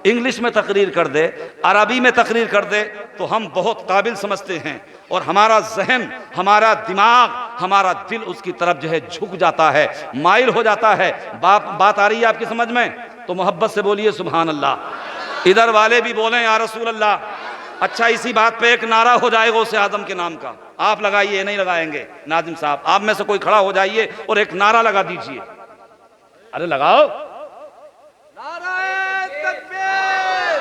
[SPEAKER 2] इंग्लिश में तकरीर कर दे, अरबी में तकरीर कर दे तो हम बहुत काबिल समझते हैं और हमारा जहन, हमारा दिमाग, हमारा दिल उसकी तरफ जो है झुक जाता है, माइल हो जाता है। बात आ रही है आपकी समझ में? तो मोहब्बत से बोलिए सुभान अल्लाह। इधर वाले भी बोलें या रसूल अल्लाह। अच्छा, इसी बात पे एक नारा हो जाएगा गौसे आजम के नाम का, आप लगाइए, नहीं लगाएंगे नाजिम साहब, आप में से कोई खड़ा हो जाइए और एक नारा लगा दीजिए। अरे लगाओ।
[SPEAKER 4] नाराए तकबीर,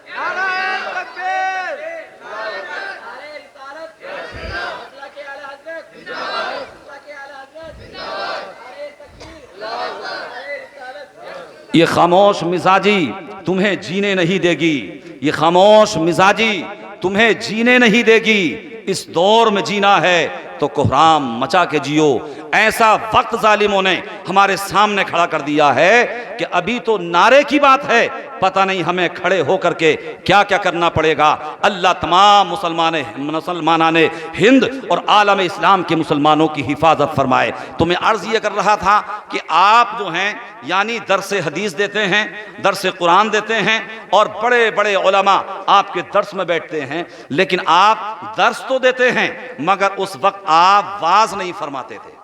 [SPEAKER 4] नाराए तकबीर, नारे रिसालत, अल्लाह के आला हज़रत, अल्लाह के आला हज़रत, नारे तकबीर, नारे रिसालत।
[SPEAKER 2] ये खामोश मिजाजी तुम्हें जीने नहीं देगी, ये खामोश मिजाजी तुम्हें जीने नहीं देगी। इस दौर में जीना है तो कोहराम मचा के जियो। ऐसा वक्त जालिमों ने हमारे सामने खड़ा कर दिया है कि अभी तो नारे की बात है, पता नहीं हमें खड़े होकर के क्या क्या करना पड़ेगा। अल्लाह तमाम मुसलमानाने हिंद और आलम इस्लाम के मुसलमानों की हिफाजत फरमाए। तो मैं अर्ज ये कर रहा था कि आप जो हैं यानी दर्स हदीस देते हैं, दर्स कुरान देते हैं और बड़े बड़े उलमा आपके दर्स में बैठते हैं, लेकिन आप दर्स तो देते हैं मगर उस वक्त आप वाज नहीं फरमाते थे।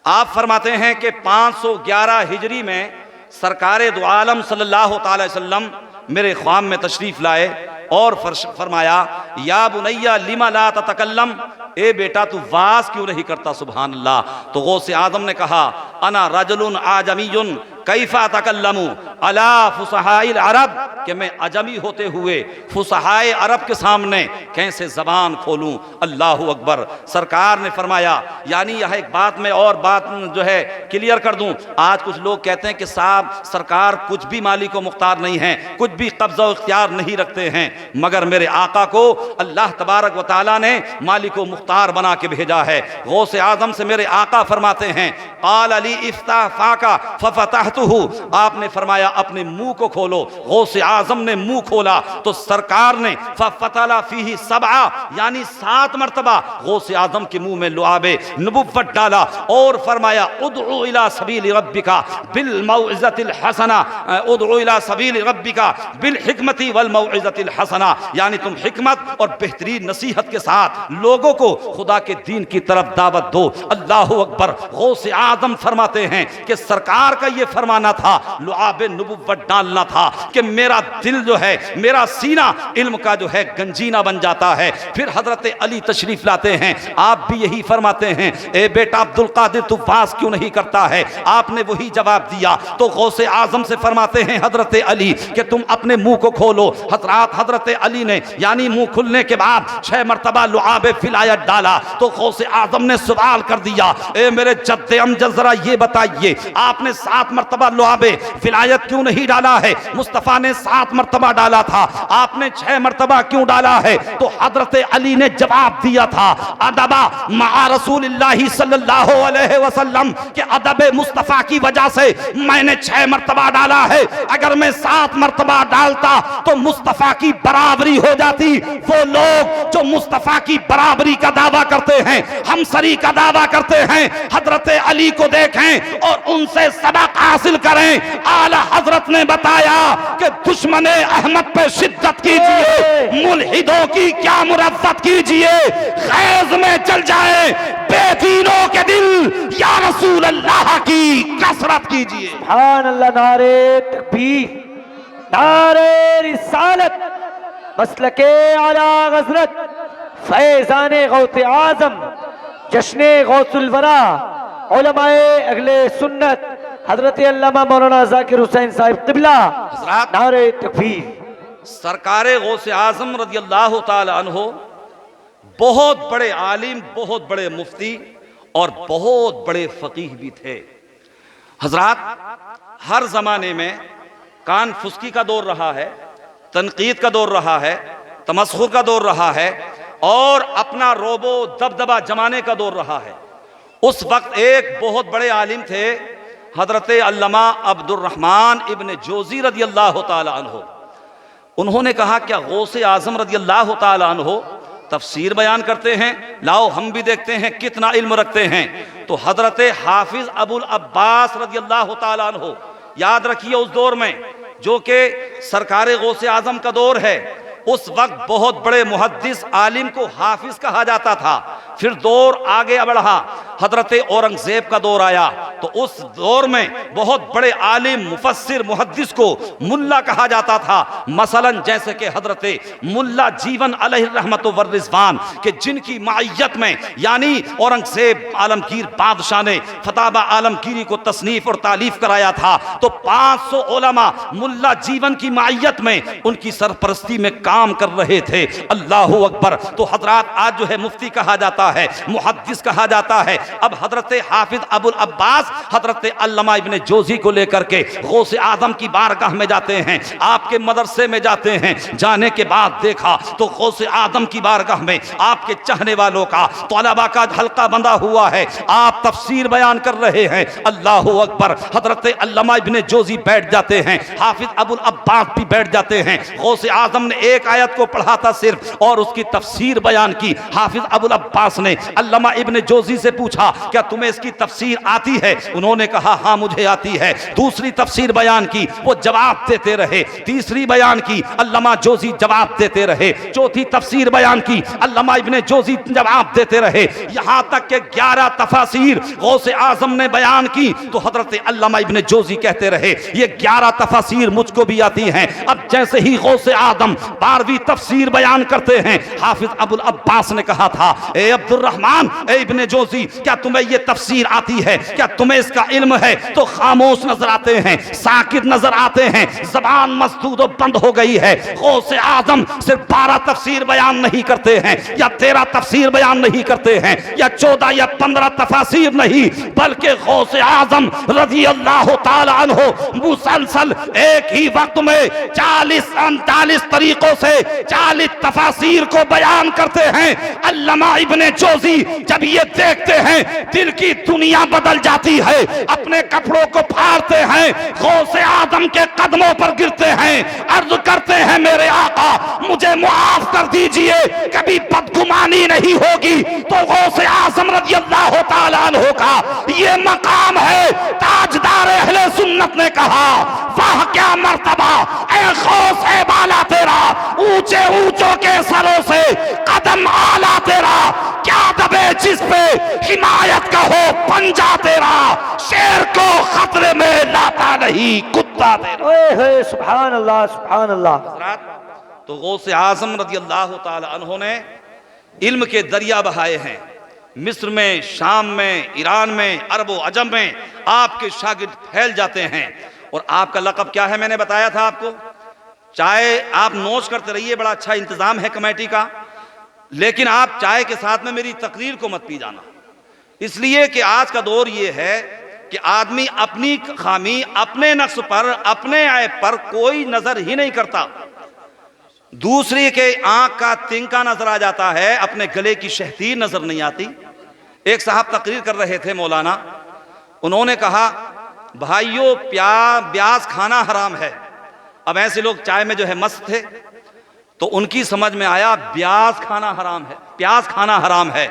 [SPEAKER 2] आप फरमाते हैं कि 511 हिजरी में सरकारे दो आलम सल्लल्लाहु अलैहि वसल्लम मेरे ख्वाब में तशरीफ लाए और फरमाया, या बुनैया लिमा ला ततकल्लम, ए बेटा तू वाज क्यों नहीं करता? सुभान अल्लाह। तो गौसे आजम ने कहा, अना रजुलुन आजमीयुन कैफा तकल्लमु अला फुसहाइल अरब, कि मैं अजमी होते हुए फुसहाए अरब के सामने कैसे जबान खोलूं। अल्लाह अकबर। सरकार ने फरमाया, यानी यह एक बात में और बात जो है क्लियर कर दूं, आज कुछ लोग कहते हैं कि साहब सरकार कुछ भी मालिक व मुख्तार नहीं है, कुछ भी कब्जा व इख्तियार नहीं रखते हैं, मगर मेरे आका को अल्लाह तबारक व तआला ने मालिक व मुख्तार बना के भेजा है। गौसे आजम से मेरे आका फरमाते हैं, क़ाल अली इफ्ताह फाका फफतहतुहु, आपने फरमाया अपने मुंह को खोलो। गौसे आजम ने मुंह खोला तो सरकार ने फफतला फीही सबआ, यानी 7 मरतबा गौसे आजम के मुंह में लुआबे नबुव्वत डाला और फरमाया, उदउ इला सबील रब्बिका बिल मौइज़तिल हसना, उदउ इला सबील रब्बिका बिल हिकमति वल मौइज़तिल हसना, यानी तुम हिकमत और बेहतरीन नसीहत के साथ लोगों को खुदा के दीन की तरफ दावत दो। अल्लाह अकबर। गौसे आजम फरमाते हैं कि सरकार का ये फरमाना था, लुआबे नबुव्वत डालना था कि मेरा दिल जो है, मेरा सीना इल्म का जो है गंजीना बन जाता है। फिर हजरत अली तशरीफ लाते हैं, आप भी यही फरमाते हैं, ए बेटा अब्दुल कादिर तू वाज क्यों नहीं करता है? आपने वही जवाब दिया। तो गौसे आजम से फरमाते हैं हजरत अली कि तुम अपने मुंह को खोलो। हजरत अली ने यानी मुंह खुलने के बाद 6 मरतबा लुआबे फिलायत डाला। तो गौसे आजम ने सवाल कर दिया, ए मेरे जद्दे अमजद जरा ये बताइए, आपने 7 मरतबा लुआबे फिलायत क्यों नहीं डाला है? मुस्तफ़ा ने 7 मरतबा डाला था, आपने 6 मरतबा क्यों डाला है? तो हजरत अली ने जवाब दिया था, अदबा मा रसूलिल्लाहि सल्लल्लाहु अलैहि वसल्लम के अदब मुस्तफा की वजह से मैंने 6 मरतबा डाला है। अगर मैं 7 मरतबा डालता तो मुस्तफा की बराबरी हो जाती। वो लोग जो मुस्तफा की बराबरी का दावा करते हैं, हमसरी का दावा करते हैं, हजरत अली को देखें और उनसे सबक हासिल करें। आला हजरत ने बताया कि दुश्मने अहमद पे शिद्दत कीजिए, मुल्हिदों की क्या मुरव्वत कीजिए, खैज में चल जाए बेदीनों के दिल, या रसूल अल्लाह की कसरत कीजिए।
[SPEAKER 3] सुभान अल्लाह, नारे तकबीर, नारे रिसालत, मसलके आला हज़रत, फैज़ाने गौसे आज़म, जश्ने गौसुल वरा, उलमाए अहले सुन्नत हजरत अल्लामा मौलाना ज़ाकिर हुसैन साहिब क़िबला, नारे तकबीर।
[SPEAKER 2] सरकारे गौसे आज़म रज़ी अल्लाह ताला अन्हो बहुत बड़े आलिम, बहुत बड़े मुफ्ती और बहुत बड़े फकीह भी थे। हजरात, हर जमाने में कान फुस्की का दौर रहा है, तनकीद का दौर रहा है, तमस्खुर का दौर रहा है और अपना रोबो दबदबा जमाने का दौर रहा है। उस वक्त एक बहुत बड़े आलिम थे, हजरत अल्लामा अब्दुर्रहमान इब्न जोजी रज़ी अल्लाह ताला अन्हो। उन्होंने कहा, क्या गौसे आज़म रज़ी अल्लाह ताला अन्हो तफसीर बयान करते हैं? लाओ हम भी देखते हैं कितना इल्म रखते हैं। तो हजरत हाफिज अबुल अब्बास रज़ी अल्लाह ताला अन्हो, याद रखिए उस दौर में जो कि सरकारे गौसे आज़म का दौर है, उस वक्त बहुत बड़े मुहद्दिस आलिम को हाफिज कहा जाता था। फिर दौर आगे बढ़ा, हजरत औरंगजेब का दौर आया, तो उस दौर में बहुत बड़े आलिम मुफस्सिर मुहद्दिस को मुल्ला कहा जाता था। मसलन जैसे कि हजरत मुल्ला जीवन अलैहि रहमत व रिज़वान के जिनकी मायत में यानी औरंगजेब आलमगीर बादशाह ने फताबा आलमगीरी को तसनीफ और तालीफ कराया था, तो 500 उलमा मुल्ला जीवन की मायत में उनकी सरपरस्ती में काम कर रहे थे। अल्लाहु अकबर। तो हजरात, आज जो है मुफ्ती कहा जाता है, मुहद्दिस कहा जाता है। अब हजरत हाफिज अबुल अब्बास हजरत अल्लामा इब्ने जोजी को लेकर के गौसे आजम की बारगाह में जाते हैं, आपके मदरसे में जाते हैं। जाने के बाद देखा तो गौसे आजम की बारगाह में आपके चाहने वालों का, तलबा का हल्का बंधा हुआ है, आप तफसीर बयान कर रहे हैं। अल्लाहु अकबर। हजरत अल्लामा इब्ने जोजी बैठ जाते हैं, हाफिज अबुल अब्बास भी बैठ जाते हैं। गौसे आजम ने एक आयत को पढ़ा था सिर्फ और उसकी तफसीर बयान की। हाफिज अबुल अब्बास ने अल्लामा इब्ने जोजी से पूछा, क्या तुम्हें इसकी तफसीर आती है? उन्होंने कहा, हाँ मुझे आती है। दूसरी तफसीर बयान की, वो जवाब देते रहे। तीसरी बयान की, अल्लामा जोजी जवाब देते रहे। चौथी तफसीर बयान की, अल्लामा इब्ने जोजी जवाब देते रहे। यहां तक के 11 तफासीर गौसे आजम ने बयान की, तो हजरत अल्लामा इब्ने जोजी कहते रहे, ये 11 तफासीर मुझको भी आती हैं। अब जैसे ही गौसे आजम 12वीं तफसीर बयान करते हैं, हाफिज अबुल अब्बास ने कहा था, ए अब्दुर्रहमान, ए इब्ने जोजी, क्या तुम्हें ये तफसीर आती है? क्या तुम्हें इसका इल्म है? तो खामोश नजर आते हैं, साकित नजर आते हैं, जबान मसदूद और बंद हो गई है। गौसे आजम सिर्फ 12 तफसीर बयान नहीं करते हैं, या 13 तफसीर बयान नहीं करते हैं, या 14 या 15 तफासीर नहीं, बल्कि गौसे आजम रज़ी अल्लाह ताला अन्हु मुसलसल एक ही वक्त में 40-39 तरीकों से 40 तफासीर को बयान करते हैं। अल्लामा इब्ने जोजी जब ये देखते हैं, दिल की दुनिया बदल जाती है, अपने कपड़ों को फाड़ते हैं, गौसे आजम के कदमों पर गिरते हैं, अर्ज करते हैं, मेरे आका मुझे माफ कर दीजिए, कभी बदगुमानी नहीं होगी। तो गौसे आजम रज़ी अल्लाह ताला अन्हु का ये मकाम है। ताजदार अहले सुन्नत ने कहा, वाह क्या मर्तबा ए गौसे बाला तेरा, ऊंचे ऊंचों के सरों से कदम आला तेरा, क्या दबे जिस पे हिमायत का हो पंजा तेरा, शेर को खतरे में लाता नहीं कुत्ता तेरा।
[SPEAKER 3] ओए सुभान अल्लाह, सुभान अल्लाह।
[SPEAKER 2] तो गौसे आजम रज़ी अल्लाह ताला अन्हु ने इल्म के दरिया बहाए हैं। मिस्र में, शाम में, ईरान में, अरब अजम में आपके शागिर्द फैल जाते हैं। और आपका लक़ब क्या है? मैंने बताया था आपको। चाय आप नोश करते रहिए, बड़ा अच्छा इंतजाम है कमेटी का, लेकिन आप चाय के साथ में मेरी तकरीर को मत पी जाना, इसलिए कि आज का दौर ये है कि आदमी अपनी खामी, अपने नक्स पर, अपने ऐब पर कोई नजर ही नहीं करता, दूसरे के आंख का तिनका नजर आ जाता है, अपने गले की शहतीर नजर नहीं आती। एक साहब तकरीर कर रहे थे मौलाना, उन्होंने कहा भाइयों प्याज खाना हराम है। अब ऐसे लोग चाय में जो है मस्त थे, तो उनकी समझ में आया प्याज खाना हराम है, प्याज खाना हराम है।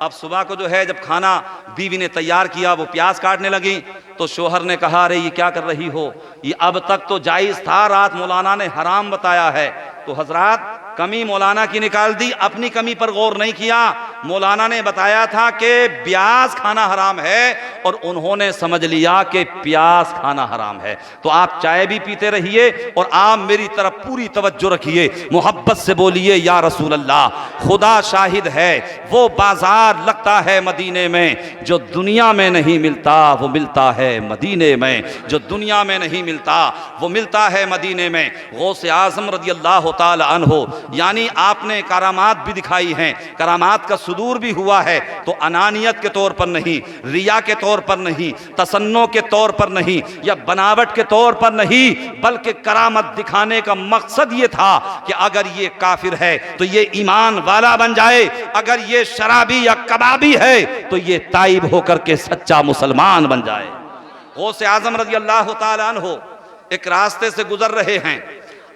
[SPEAKER 2] अब सुबह को जो है जब खाना बीवी ने तैयार किया, वो प्याज काटने लगी, तो शोहर ने कहा अरे ये क्या कर रही हो, ये अब तक तो जायज था, रात मौलाना ने हराम बताया है। तो हजरात कमी मौलाना की निकाल दी, अपनी कमी पर गौर नहीं किया। मौलाना ने बताया था कि प्याज खाना हराम है और उन्होंने समझ लिया कि प्याज खाना हराम है। तो आप चाय भी पीते रहिए और आप मेरी तरफ पूरी तवज्जो रखिए, मोहब्बत से बोलिए या रसूल अल्लाह। खुदा शाहिद है, वो बाजार लगता है मदीने में, जो दुनिया में नहीं मिलता वो मिलता है मदीने में, जो दुनिया में नहीं मिलता वो मिलता है मदीने में। गौसे आज़म रज़ी अल्लाह ताला अन्हो, यानी आपने करामात भी दिखाई हैं, करामात का सुदूर भी हुआ है, तो अनानियत के तौर पर नहीं, रिया के तौर पर नहीं, तसन्नो के तौर पर नहीं, या बनावट के तौर पर नहीं, बल्कि करामत दिखाने का मकसद ये था कि अगर ये काफिर है तो ये ईमान वाला बन जाए, अगर ये शराबी या कबाबी है तो ये ताइब होकर के सच्चा मुसलमान बन जाए। गौसे आज़म रज़ी अल्लाह ताला अन्हो एक रास्ते से गुजर रहे हैं,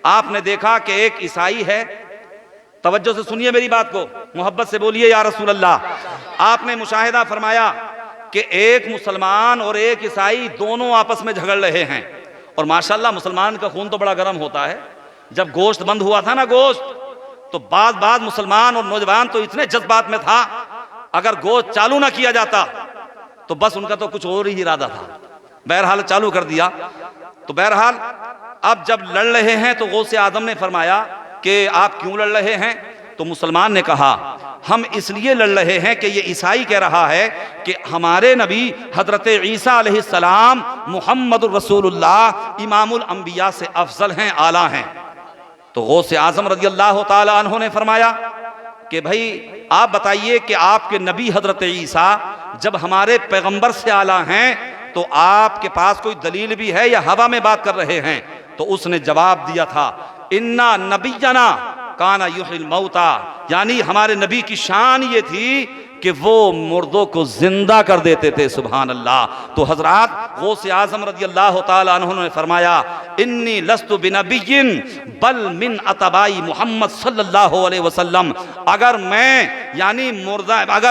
[SPEAKER 2] आपने देखा कि एक ईसाई है, तवज्जो से सुनिए मेरी बात को, मोहब्बत से बोलिए या रसूल अल्लाह। आपने मुशाहिदा फरमाया कि एक मुसलमान और एक ईसाई दोनों आपस में झगड़ रहे हैं, और माशाल्लाह मुसलमान का खून तो बड़ा गर्म होता है। जब गोश्त बंद हुआ था ना गोश्त, तो बाद मुसलमान और नौजवान तो इतने जज्बात में था, अगर गोश्त चालू ना किया जाता तो बस उनका तो कुछ और ही इरादा था। बहरहाल चालू कर दिया। तो बहरहाल अब जब लड़ रहे हैं तो गौसे आज़म ने फरमाया कि आप क्यों लड़ रहे हैं? तो मुसलमान ने कहा हम इसलिए लड़ रहे हैं कि ये ईसाई कह रहा है कि हमारे नबी हजरत ईसा अलैहिस्सलाम मुहम्मदुर रसूलुल्लाह इमामुल अंबिया से अफजल हैं, आला हैं। तो गौसे आज़म रज़ी अल्लाह ताला अन्हु ने फरमाया कि भाई आप बताइए कि आपके नबी हजरत ईसा जब हमारे पैगंबर से आला हैं तो आपके पास कोई दलील भी है या हवा में बात कर रहे हैं? तो उसने जवाब दिया था इन्ना नबियना काना युहिल मौता, यानी हमारे नबी की शान ये थी कि वो मुर्दों को जिंदा कर देते थे। सुभान अल्लाह। तो हजरात गौसे आज़म रज़ी अल्लाह ताला अन्हु ने फरमाया इन्नी लस्तु बिनबिय्यिन बल मिन अतबाई मोहम्मद सल्लल्लाहु अलैहि वसल्लम, अगर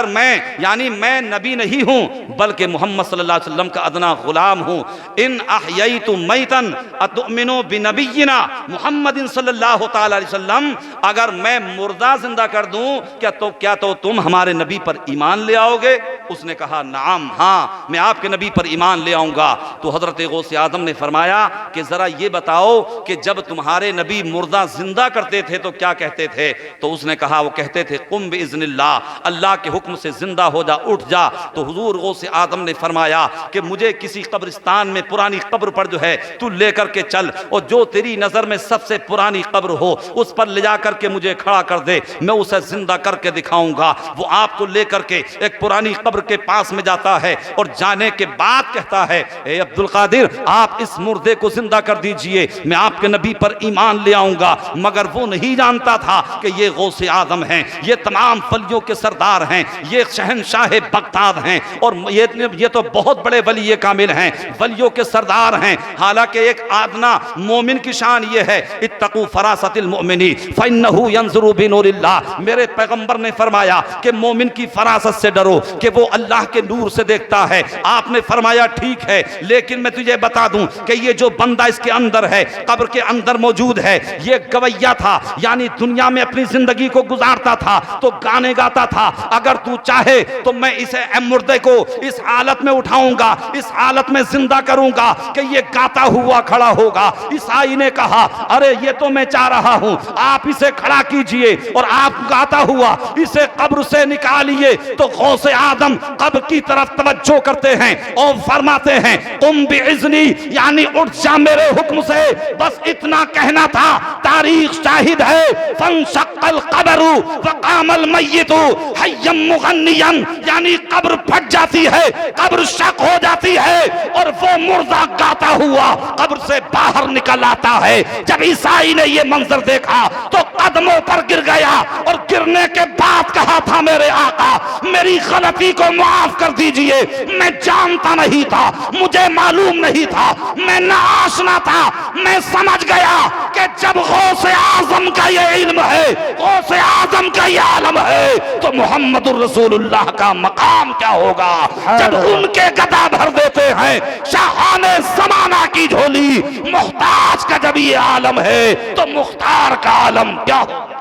[SPEAKER 2] मैं नबी नहीं हूँ बल्कि मोहम्मद सल्लल्लाहु अलैहि वसल्लम का अदना गुलाम हूँ। इन अहयैतु मैतन अतुमिनु बिनबिय्यिना मुहम्मदिन सल्लल्लाहु ताला अलैहि वसल्लम, अगर मैं मुर्दा जिंदा कर दूं क्या तो तुम हमारे नबी पर ईमान ले आओगे? उसने कहा नाम, हाँ मैं आपके नबी पर ईमान ले आऊंगा। तो हजरत गौसे आज़म ने फरमाया कि जरा ये बताओ कि जब तुम्हारे नबी मुर्दा जिंदा करते थे तो क्या कहते थे? तो उसने कहा वो कहते थे कुम बिइज़्निल्लाह, अल्लाह के हुक्म से जिंदा हो जा, उठ जा। तो हुजूर गौसे आज़म ने फरमाया कि मुझे किसी कब्रिस्तान में पुरानी कब्र पर जो है तू लेकर के चल, और जो तेरी नजर में सबसे पुरानी कब्र हो उस पर ले जा करके मुझे खड़ा कर दे, मैं उसे जिंदा करके दिखाऊंगा। वो आपको लेकर के एक पुरानी कब्र के पास में जाता है और जाने के बाद कहता है ए अब्दुल कादिर आप इस मुर्दे को जिंदा कर दीजिए, मैं आपके नबी पर ईमान ले आऊंगा। मगर वो नहीं जानता था कि ये गौसे आज़म हैं, ये तमाम वलियों के सरदार हैं, ये शहनशाह बगदाद हैं, और ये तो बहुत बड़े वली कामिल हैं, वलियों के सरदार हैं। हालांकि एक आदना मोमिन की शान ये है इत्तकू फरासतिल मुमिनी फइन्नहु यंजुरु बिनूरिल्लाह, मेरे पैगंबर ने फरमाया कि मोमिन की फरासत से डरो कि वो अल्लाह के नूर से देखता है। आपने फरमाया ठीक है, लेकिन मैं तुझे बता दूं कि ये जो बंदा इसके अंदर है, कब्र के अंदर मौजूद है, ये गवैया था, यानी दुनिया में अपनी जिंदगी को गुजारता था तो गाने गाता था। अगर तू चाहे तो मैं इसे मुर्दे को इस हालत में उठाऊंगा, इस हालत में जिंदा करूंगा कि ये गाता हुआ खड़ा होगा। ईसाई ने कहा अरे ये तो मैं चाह रहा हूं, आप इसे खड़ा कीजिए और आप गाता हुआ इसे कब्र से निकालिए। तो गौसे आदम कब्र की तरफ तवज्जो करते हैं और फरमाते हैं तुम बिइज़्नी, यानी उठ जा मेरे हुक्म से। बस इतना कहना था, तारीख शाहिद है फंशक्कल क़ब्रु वक़ामल मय्यित युमय्यितु हय्यम मुगन्नियन, यानी कब्र फट जाती है, कब्र शक हो जाती है और वो मुर्दा गाता हुआ कब्र से बाहर निकल आता है। जब ईसाई ने ये मंजर देखा तो कदमों पर गिर गया और गिरने के बाद कहा था, मेरे आका मेरी गलती को माफ कर दीजिए, मैं जानता नहीं था, मुझे मालूम नहीं था, मैं नाआशना था। मैं समझ गया कि जब गौसे आजम का ये इल्म है, गौसे आजम का ये आलम है, तो मोहम्मदुर रसूलुल्लाह का मकाम क्या होगा। जब उनके गदा भर देते हैं शाहाने ज़माना की झोली, मुख्ताज का जब ये आलम है तो मुख्तार का आलम क्या होगा।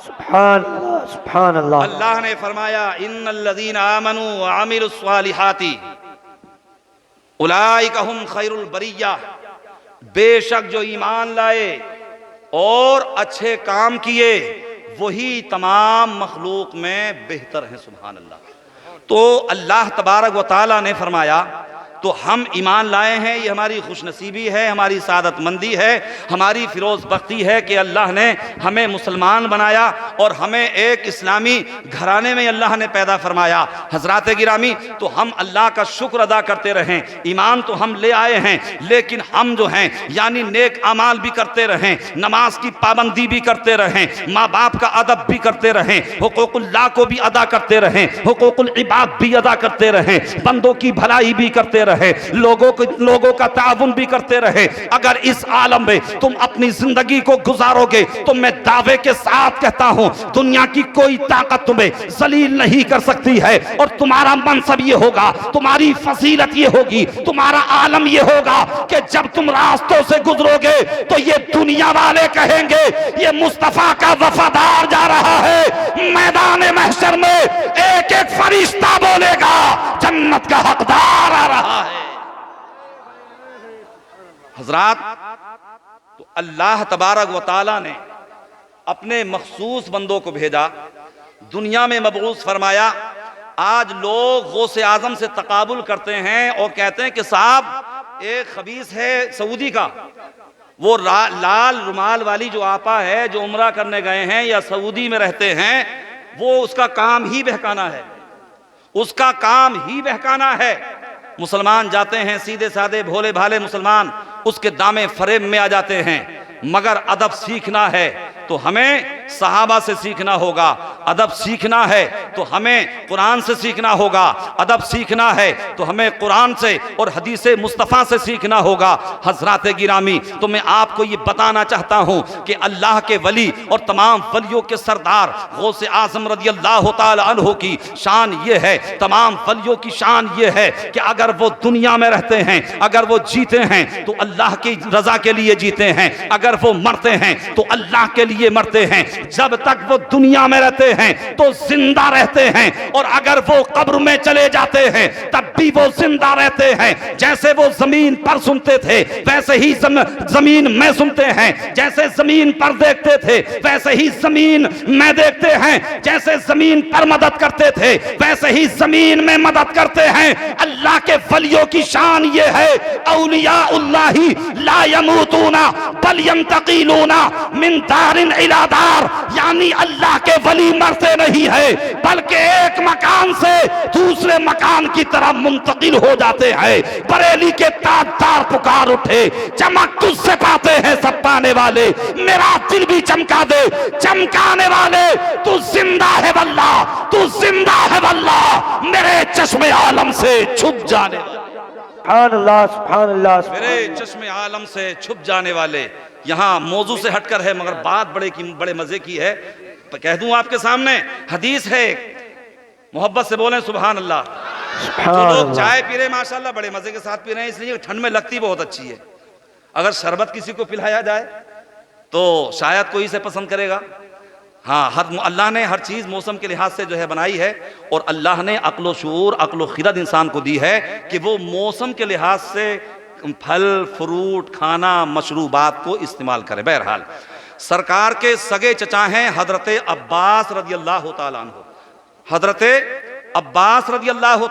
[SPEAKER 3] सुभान अल्लाह, सुभान अल्लाह।
[SPEAKER 2] अल्लाह ने फरमाया, इन्नल्लज़ीना आमनू व अमिलुस्सालिहाती उलाइका हुम खैरुल बरिया, बेशक जो ईमान लाए और अच्छे काम किए वही तमाम मखलूक में बेहतर हैं। सुभान अल्लाह। तो अल्लाह तबारक व तआला ने फरमाया, तो हम ईमान लाए हैं, ये हमारी खुशनसीबी है, हमारी सादतमंदी है, हमारी फिरोज बख्ती है कि अल्लाह ने हमें मुसलमान बनाया और हमें एक इस्लामी घराने में अल्लाह ने पैदा फरमाया। हजरात गिरामी, तो हम अल्लाह का शुक्र अदा करते रहें। ईमान तो हम ले आए हैं, लेकिन हम जो हैं यानी नेक अमाल भी करते रहें, नमाज की पाबंदी भी करते रहें, माँ बाप का अदब भी करते रहें, हुकूकुल्लाह को भी अदा करते रहें, हुकूकुल इबाद भी अदा करते रहें, बंदों की भलाई भी करते रहे, लोगों का ताउन भी करते रहे। अगर इस आलम में तुम अपनी जिंदगी को गुजारोगे तो मैं दावे के साथ कहता हूं, दुनिया की कोई ताकत तुम्हें जलील नहीं कर सकती है। और तुम्हारा मनसब ये होगा, तुम्हारी फजीलत ये होगी, तुम्हारा आलम ये होगा कि जब तुम रास्तों से गुजरोगे तो ये दुनिया वाले कहेंगे, ये मुस्तफा का वफादार जा रहा है। मैदान महशर में एक एक फरिश्ता बोलेगा, जन्नत का हकदार आ रहा है। हजरात, तो अल्लाह तबारक व तआला ने अपने मखसूस बंदों को भेजा, दुनिया में मबऊस फरमाया। आज लोग गौसे आजम से तकाबुल करते हैं और कहते हैं कि साहब एक खबीस है सऊदी का, वो लाल रुमाल वाली जो आपा है जो उम्रा करने गए हैं या सऊदी में रहते हैं, वो उसका काम ही बहकाना है, उसका काम ही बहकाना है। मुसलमान जाते हैं, सीधे साधे भोले भाले मुसलमान उसके दामे फरेब में आ जाते हैं। मगर अदब सीखना है तो हमें सहाबा से सीखना होगा, अदब सीखना है तो हमें कुरान से सीखना होगा, अदब सीखना है तो हमें कुरान से और हदीस मुस्तफ़ा से सीखना होगा। हजरात गिरामी, तो मैं आपको ये बताना चाहता हूँ कि अल्लाह के वली और तमाम वलियों के सरदार गौसे आज़म रज़ियल्लाहु ताला अन्हु की शान ये है, तमाम वलियों की शान ये है कि अगर वो दुनिया में रहते हैं, अगर वो जीते हैं तो अल्लाह की रजा के लिए जीते हैं, अगर वो मरते हैं तो अल्लाह के लिए मरते हैं। जब तक वो दुनिया में रहते हैं तो जिंदा रहते हैं, और अगर वो कब्र में चले जाते हैं तब भी वो जिंदा रहते हैं। जैसे वो जमीन पर सुनते थे वैसे ही जमीन में सुनते हैं, जैसे जमीन पर देखते थे वैसे ही जमीन में देखते हैं, जैसे जमीन पर मदद करते थे वैसे ही जमीन में मदद करते हैं। अल्लाह के वलियों की शान ये है, औलियाउल्लाही ला यमूतूना बल यंतकीलूना मिन दारिन इला दार, यानी अल्लाह के वली मरते नहीं है बल्कि एक मकान से दूसरे मकान की तरफ मुंतकिल हो जाते हैं। बरेली के ताजदार पुकार उठे, चमक तुझसे पाते हैं सब पाने वाले, मेरा दिल भी चमका दे चमकाने वाले, तू जिंदा है वल्लाह, तू जिंदा है वल्लाह, मेरे चश्मे आलम से छुप जाने वाले,
[SPEAKER 3] सुभान अल्लाह, सुभान अल्लाह,
[SPEAKER 2] मेरे चश्मे आलम से छुप जाने वाले। यहाँ मौजू से हटकर है मगर बात बड़े मजे की है, कह दूं आपके सामने। हदीस है, मोहब्बत से बोलें सुभान अल्लाह। जो लोग चाय पी रहे हैं माशाल्लाह बड़े मजे के साथ पी रहे हैं, इसलिए ठंड में लगती बहुत अच्छी है। अगर शरबत किसी को पिलाया जाए तो शायद कोई इसे पसंद करेगा। हाँ, अल्लाह ने हर चीज़ मौसम के लिहाज से जो है बनाई है, और अल्लाह ने अक्ल शूर अक्ल खिरद इंसान को दी है कि वो मौसम के लिहाज से फल फ्रूट खाना मशरूबात को इस्तेमाल करे। बहरहाल सरकार के सगे चचा हैं हजरत अब्बास रज़ियल्लाहु ताला अन्हु, हजरत अब्बास रज़ियल्लाहु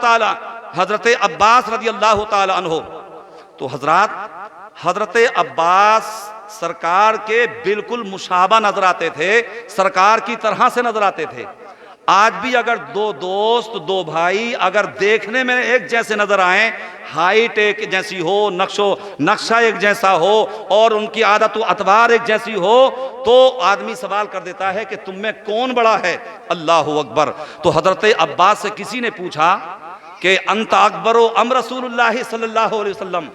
[SPEAKER 2] ताला अन्हु। तो हजरत अब्बास सरकार के बिल्कुल मुशाबा नजर आते थे, सरकार की तरह से नजर आते थे। आज भी अगर दो दोस्त, दो भाई अगर देखने में एक जैसे नजर आए, हाइट एक जैसी हो, नक्शा एक जैसा हो और उनकी आदत व अतवार एक जैसी हो, तो आदमी सवाल कर देता है कि तुम में कौन बड़ा है। अल्लाह अकबर। तो हजरत अब्बास से किसी ने पूछा कि अंत अकबरो अम रसूलुल्लाह सल्लल्लाहु अलैहि वसल्लम,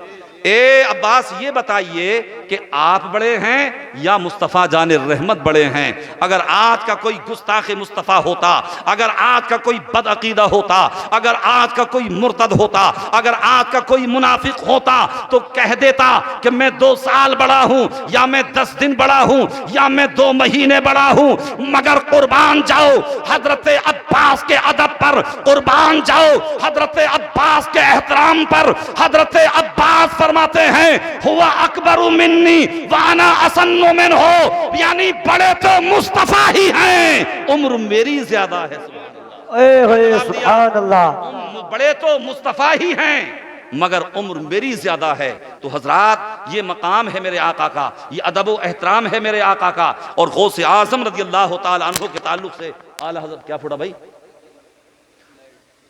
[SPEAKER 2] ए अब्बास ये बताइए कि आप बड़े हैं या मुस्तफ़ा जान रहमत बड़े हैं। अगर आज का कोई गुस्ताख मुस्तफ़ा होता, अगर आज का कोई बदअकीदा होता, अगर आज का कोई मुर्तद होता, अगर आज का कोई मुनाफिक होता तो कह देता कि मैं 2 साल बड़ा हूं या मैं 10 दिन बड़ा हूं या मैं 2 महीने बड़ा हूं। मगर कुर्बान जाओ हजरत अब्बास के अदब पर, कुर्बान जाओ हजरत अब्बास के एहतराम पर। हजरत अब्बास फरमाते हैं हुआ अकबरु मिन्नी वाना असन्नु मिन हो, यानी बड़े तो मुस्तफा ही हैं, उम्र मेरी ज्यादा है।
[SPEAKER 3] सुभान अल्लाह।
[SPEAKER 2] बड़े तो मुस्तफा ही हैं मगर उम्र मेरी ज्यादा है। तो हजरात ये मकाम है मेरे आका का, ये अदब व एहतराम है मेरे आका का। और गौसे आजम रज़ी अल्लाह तआला अन्हु के ताल्लुक से आला हजरत, क्या फूटा भाई,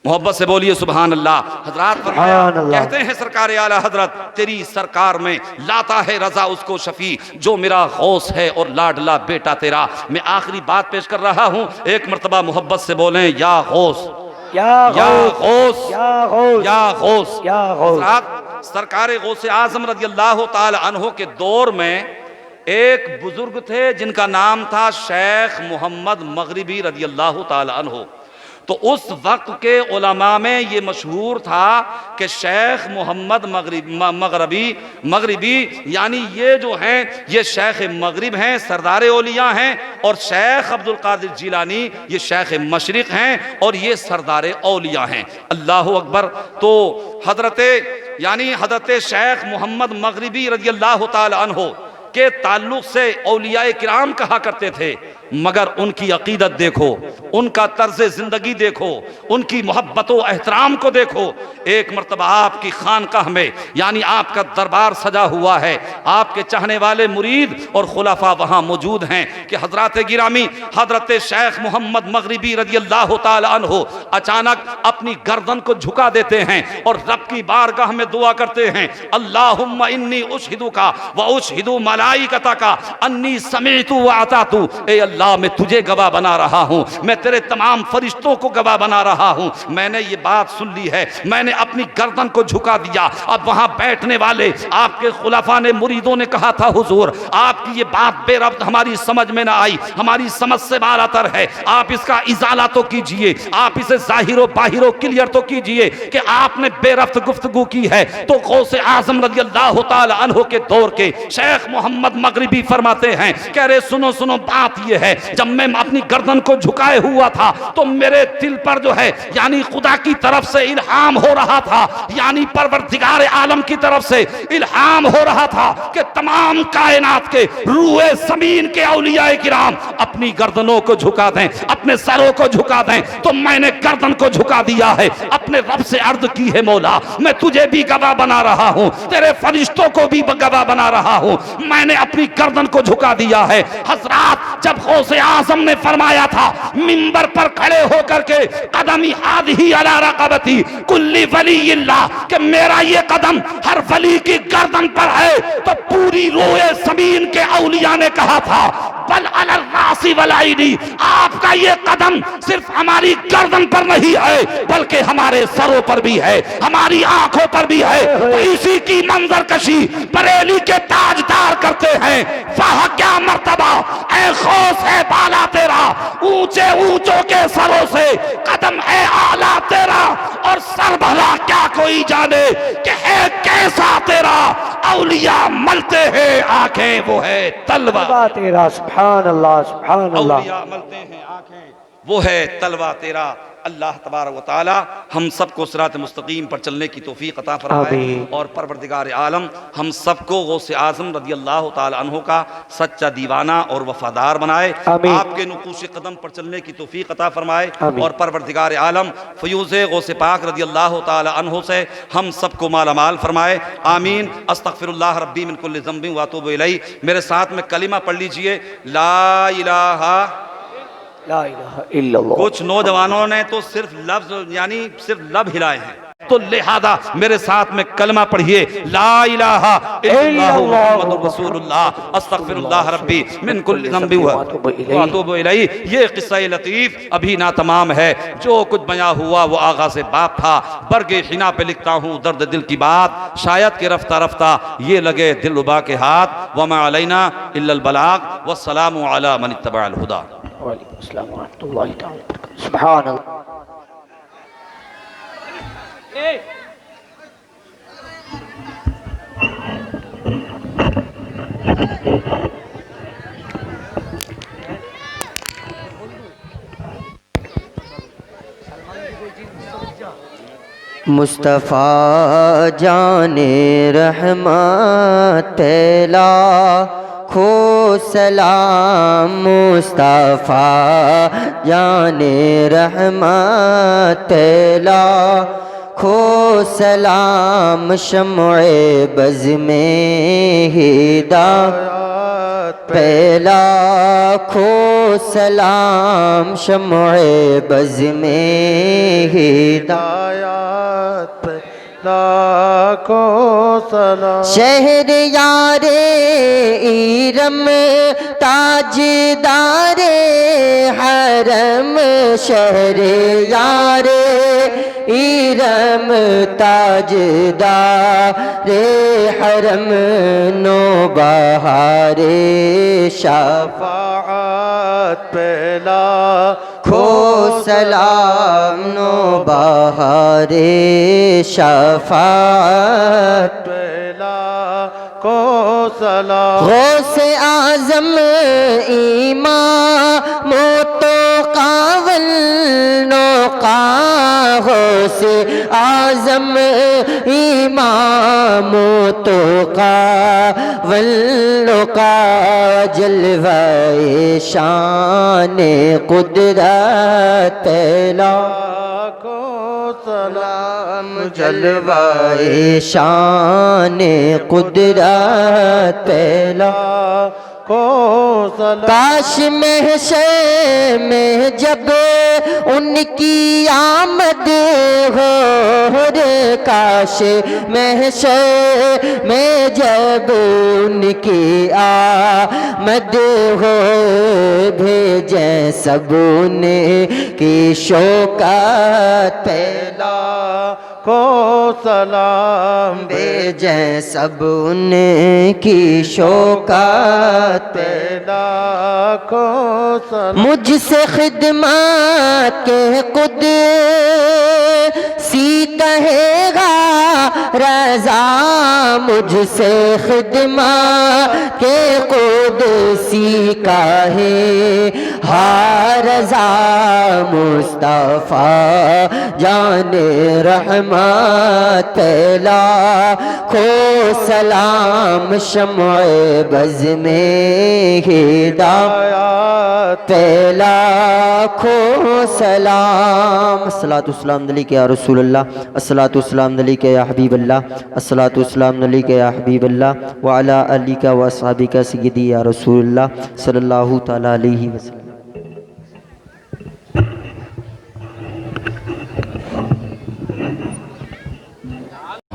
[SPEAKER 2] मोहब्बत से बोलिए सुभान अल्लाह। हजरात कहते हैं सरकार आला हजरत तेरी सरकार में लाता है रजा उसको शफी जो मेरा गौस है और लाडला बेटा तेरा। मैं आखिरी बात पेश कर रहा हूं, एक मर्तबा मोहब्बत से बोलें या गौस, या गौस, या गौस, या गौस, या गौस। सरकार गौसे आजम रज़ी अल्लाह तआला अन्हु के दौर में एक बुजुर्ग थे जिनका नाम था शेख मोहम्मद मगरिबी रज़ी अल्लाह तआला अन्हु। तो उस वक्त के उलमा में ये मशहूर था कि शेख मोहम्मद मगरिबी यानी ये जो हैं ये शेख मगरिब हैं, सरदार औलिया हैं। और शेख अब्दुल कादिर जिलानी ये शेख मशरिक हैं और ये सरदार औलिया हैं। अल्लाह अकबर। तो हजरत शेख मोहम्मद मगरिबी रज़ी अल्लाह तआला अन्हु के ताल्लुक से औलिया किराम कहा करते थे, मगर उनकी अकीदत देखो, उनका तर्ज जिंदगी देखो, उनकी मोहब्बत व एहतराम को देखो। एक मर्तबा आपकी खानकाह में यानी आपका दरबार सजा हुआ है, आपके चाहने वाले मुरीद और खुलाफा वहां मौजूद हैं कि हजरत गिरामी हजरत शेख मोहम्मद मगरिबी रज़ी अल्लाह तआला अन्हु अचानक अपनी गर्दन को झुका देते हैं और रब की बारगाह में दुआ करते हैं, अल्लाहुम्मा इन्नी उशहिदुका व उशहिदु मलाइकतका अन्नी समीअतु व अतातु। ए अल्लाह मैं तुझे गवाह बना रहा हूं, मैं तेरे तमाम फरिश्तों को गवाह बना रहा हूं, मैंने ये बात सुन ली है, मैंने अपनी गर्दन को झुका दिया। अब वहां बैठने वाले आपके खुलाफा ने, मुरीदों ने कहा था हुजूर आपकी ये बात बेरब्त हमारी समझ में ना आई, हमारी समझ से बालातर है, आप इसका इजाला तो कीजिए, आप इसे जाहिरो बाहिरो क्लियर तो कीजिए कि आपने बेरब्त गुफ्तगू की है। तो गौसे आजम रज़ी अल्लाह तआला अन्हु के दौर के शेख मोहम्मद मगरिबी फरमाते हैं, कह रहे सुनो सुनो बात ये है, जब मैं अपनी गर्दन को झुकाए हुआ था तो मेरे दिल पर जो है यानी खुदा की तरफ से इल्हाम हो रहा था, यानी परवरदिगार आलम की तरफ से इल्हाम हो रहा था कि तमाम कायनात के रूए ज़मीन के औलियाए किराम अपनी गर्दनों को झुका दें, अपने सरों को झुका दें। तो मैंने गर्दन को झुका दिया है, अपने रब से अर्ज की है मौला मैं तुझे भी गवाह बना रहा हूं, तेरे फरिश्तों को भी गवाह बना रहा हूं, मैंने अपनी गर्दन को झुका दिया है। हजरात जब गौसे आजम ने फरमाया था मिंबर पर खड़े होकर के कदमी आदही अला रक़बती कुल्ली वलीइल्लाह कि मेरा ये कदम हर वली की गर्दन पर है, तो पूरी रोए ज़मीन के औलिया ने कहा था बल अला रासी वल आईनी, आपका ये कदम सिर्फ हमारी गर्दन पर नहीं है बल्कि हमारे सरों पर भी है, हमारी आंखों पर भी है। तो इसी की मंजर कशी बरेली के ताजदार करते हैं, वाह क्या मर्तबा ऐ खौस है बाला तेरा, ऊंचे ऊंचों के सरों से कदम है आला तेरा, और सर भला क्या कोई जाने कि है कैसा तेरा, औलिया मलते हैं आंखें वो है तलवा
[SPEAKER 3] तेरा। सुभान अल्लाह, सुभान अल्लाह।
[SPEAKER 2] औलिया मलते हैं आंखें वो है तलवा तेरा। अल्लाह तबारक व तआला हम सबको सिरात मुस्तकीम पर चलने की तौफीक अता फरमाए और परवरदिगार आलम हम सबको गौसे आज़म रज़ी अल्लाह तआला अन्हु का सच्चा दीवाना और वफादार बनाए, आपके नुकूश कदम पर चलने की तौफीक अता फरमाए और परवरदिगार आलम फ़यूज़े गौसे पाक रज़ी अल्लाह तआला अन्हु से हम सबको मालामाल फरमाए। आमीन। अस्तग़फिरुल्लाह रब्बी मिन कुल्लि ज़ंबिन व अतूबु इलैहि। मेरे साथ में कलिमा पढ़ लीजिए, ला इलाहा
[SPEAKER 3] ला इलाहा इल्लल्लाह।
[SPEAKER 2] कुछ नौजवानों ने तो सिर्फ लफ्ज यानी सिर्फ लब हिलाए हैं, तो लिहाजा मेरे साथ में कलमा पढ़िए, ला इलाहा इल्लल्लाहु मुहम्मदुर रसूलुल्लाह अस्तगफिरुल्लाह रब्बी मिन कुल्ली ज़ंबि व अतूबु इलैहि। ये किस्सा लतीफ़ अभी ना तमाम है, जो कुछ बयां हुआ वो आगा से बाप था। बरगे हिना पे लिखता हूँ दर्द दिल की बात, शायद के रफ्ता रफ्ता ये लगे दिल रुबा के हाथ। वमा अलैना इल्लल बलाग वस्सलामु अला मन इत्तबअल हुदा।
[SPEAKER 3] वालेकुम अस्सलाम व रहमतुल्लाहि तआला व बरकातहू। सुभान अल्लाह।
[SPEAKER 5] मुस्तफ़ा जाने रहमत लाखो सलाम, मुस्तफ़ा जाने रहमत लाखो सलाम, शम्ए बज़ में हिदायत पहला खो सलाम, शम्ए बज़ में हिदायत लाखो सलाम। शहर यारे इरम ताजदारे हरम, शहर यारे इरम ताजदारे हरम, नो बहारे शफाअत पहला खो सलाम, नो बहारे शफाअत पहला को सलाम। गौसे आज़म इमाम तो कावल नौका, गौसे आज़म इमाम तो कावल नौका, जलवाए शान कुदरत लाखो सलाम, जलवाए शान कुदरत लाखो सलाम। काश महशर में जब उनकी आमद हो रे, काश महशर में जब उनकी आमद हो, भेजे सबून की शौकत पहला को सलाम, भेजे सबून की शौकत पहला को सलाम। मुझसे खिदमत के खुद सी कहेगा रज़ा, मुझसे खिदमत के खुद सी कहे हा रज़ा, मुस्तफ़ा जाने रहमत लाखो सलाम, शम्ए बज़ में हिदायत लाखो सलाम। अस्सलातु वस्सलाम अलैका या रसूलल्लाह, अस्सलातु वस्सलाम अलैका या हबीबल्लाह, अस्सलातु वस्सलाम अलैका या हबीबल्लाह व अला आलिका व अस्हाबिका सय्यदी या रसूलल्लाह सल्लल्लाहु तआला अलैहि वसल्लम।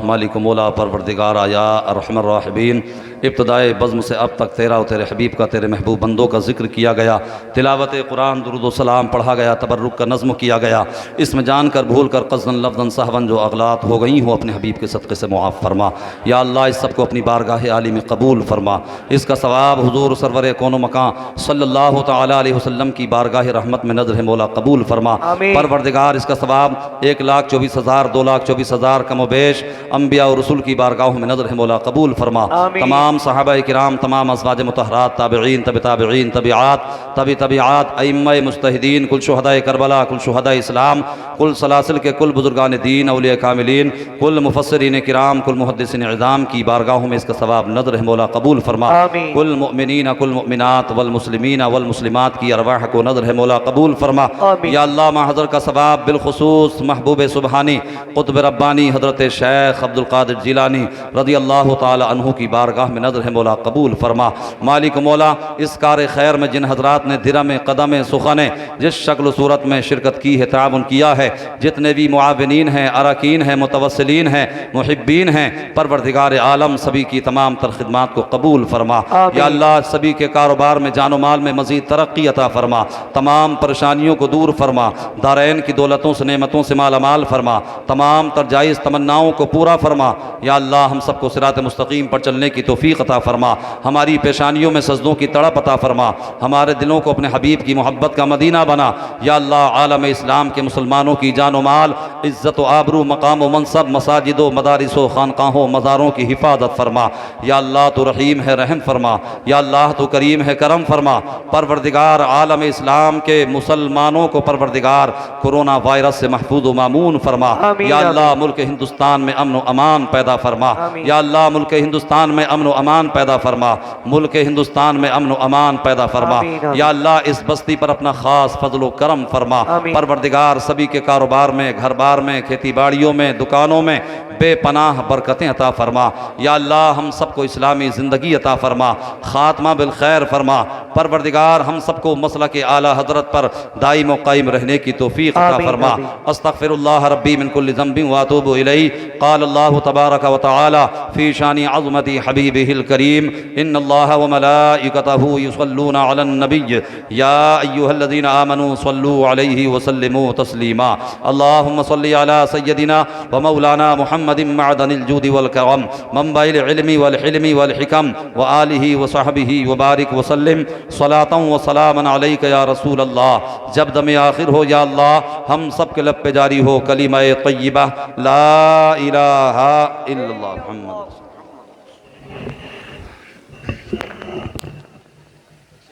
[SPEAKER 2] मालिक मौला परवरदिगार आया अर्हमर राहिमीन। इब्तदाए बज़्म से अब तक तेरा और तेरे हबीब का, तेरे महबूब बंदों का जिक्र किया गया, तिलावत कुरान दुरूद व सलाम पढ़ा गया, तबर्रुक का नज़्म किया गया। इसमें जानकर भूल कर क़स्दन लफ्ज़न सहवन जो अगलात हो गई हो, अपने हबीब के सदक़े से मुआफ़ फरमा। या अल्लाह इस सब को अपनी बारगाह आली में कबूल फरमा। इसका सवाब हुज़ूर सरवर कौन मकां सल्लल्लाहु तआला अलैहि वसल्लम की बारगाह रहमत में नज़र मौला कबूल फरमा। परवरदिगार इसका सवाब 1,24,000 2,24,000 कमोबेश अम्बिया और रसूल की बारगाहों में नज़र मौला कबूल फरमा। तमाम सहाबाए किराम, तमाम अज़वाज मुतहरात, ताबिईन, ताबिईन, तबिआत, तबिआत, अइम्माए मुज्तहिदीन, कुल शुहदाए करबला, कुल शुहदाए इस्लाम, कुल सलासिल के कुल बुजुर्गान दीन, औलिया कामिलीन, कुल मुफस्सिरीन किराम, कुल मुहद्दिसीन इज़ाम की बारगाहों में इसका सवाब नज़र मौला कबूल फरमा। कुल मुमिनीन, कुल मुमिनात, वल मुस्लिमीन, वल मुस्लिमात की अरवाह को नज़र मौला कबूल फरमा। या अल्लाह महज़र का सवाब बिलखुसूस महबूब सुबहानी क़ुतब रब्बानी हज़रत शेख अब्दुल क़ादिर जिलानी रज़ियल्लाहु ताला अन्हु की बारगाह में में नज़र है मौला कबूल फरमा। मालिक मौला इस कार खैर में जिन हजरात ने दिरम कदम सुखने जिस शक्ल सूरत में शिरकत की है, ताउन किया है, जितने भी मुआविनीन हैं, अरकीन हैं, मुतवस्सिलीन हैं, मुहिब्बीन हैं, परवरदिगार आलम सभी की तमाम तर खिदमात को कबूल फरमा। या अल्लाह सभी के कारोबार में जानो माल में मज़ीद तरक्की अता फरमा, तमाम परेशानियों को दूर फरमा, दारैन की दौलतों से नेमतों से मालामाल फरमा, तमाम तर जायज़ तमन्नाओं को पूरा फरमा। या अल्लाह हम सबको सिरात मुस्तकीम पर चलने की तौफीक अता फरमा, हमारी पेशानियों में सजदों की तड़प अता फरमा, हमारे दिलों को अपने हबीब की मोहब्बत का मदीना बना। या अल्लाह आलम इस्लाम के मुसलमानों की जानो माल, इज़्ज़त व आबरू, मकाम व मनसब, मसाजिदों, मदारिसों, खानकाहों, मज़ारों की हिफाजत फरमा। या अल्लाह तो रहीम है, रहम फरमा। या अल्लाह तो करीम है, करम फरमा। परवरदिगार आलम इस्लाम के मुसलमानों को परवरदिगार कोरोना वायरस से महफूज व मामून फरमा। या अल्लाह मुल्क हिंदुस्तान में अमन व अमान पैदा फरमा। या अल्लाह मुल्क हिंदुस्तान में अमन व अमान पैदा फरमा, मुल्क हिंदुस्तान में अमन व अमान पैदा फरमा। या अल्लाह इस बस्ती पर अपना खास फजल व करम फरमा। परवरदिगार सभी के कारोबार में, घर बार में, खेती बाड़ियों में, दुकानों में बेपनाह बरकतें अता फरमा। या अल्लाह हम सबको इस्लामी ज़िंदगी अता फरमा, ख़ात्मा बिल खैर फरमा। परवरदिगार हम सबको मसलक आला हज़रत पर दाइम व कायम रहने की तौफीक अता फरमा। अस्तग़फिरुल्लाह रब्बी मिन कुल्लि ज़ंबिन व अतूबु इलैहि। क़ाल अल्लाहु तबारक व तआला फ़ी शानि अज़मति हबीबिहिल करीम, इन्नल्लाह व मलाइकतहु युसल्लूना अलन नबिय्य या अय्युहल्लज़ीना आमनू सल्लू अलैहि व सल्लिमू तस्लीमा। अल्लाहुम्मा सल्लि अला सय्यदिना व मौलाना मुहम्मदिन मअदनिल जूदि वल करम, मंबइल इल्मी वल हिल्मी वल हिकम व आलिहि व सहबिहि व बारिक व सल्लिम सलातन व सलामन अलैका या रसूल अल्लाह। जब दम आखिर हो या अल्लाह हम सब के लब पे जारी हो कलिमा तय्यबा ला इलाहा इल्लल्लाह मुहम्मद।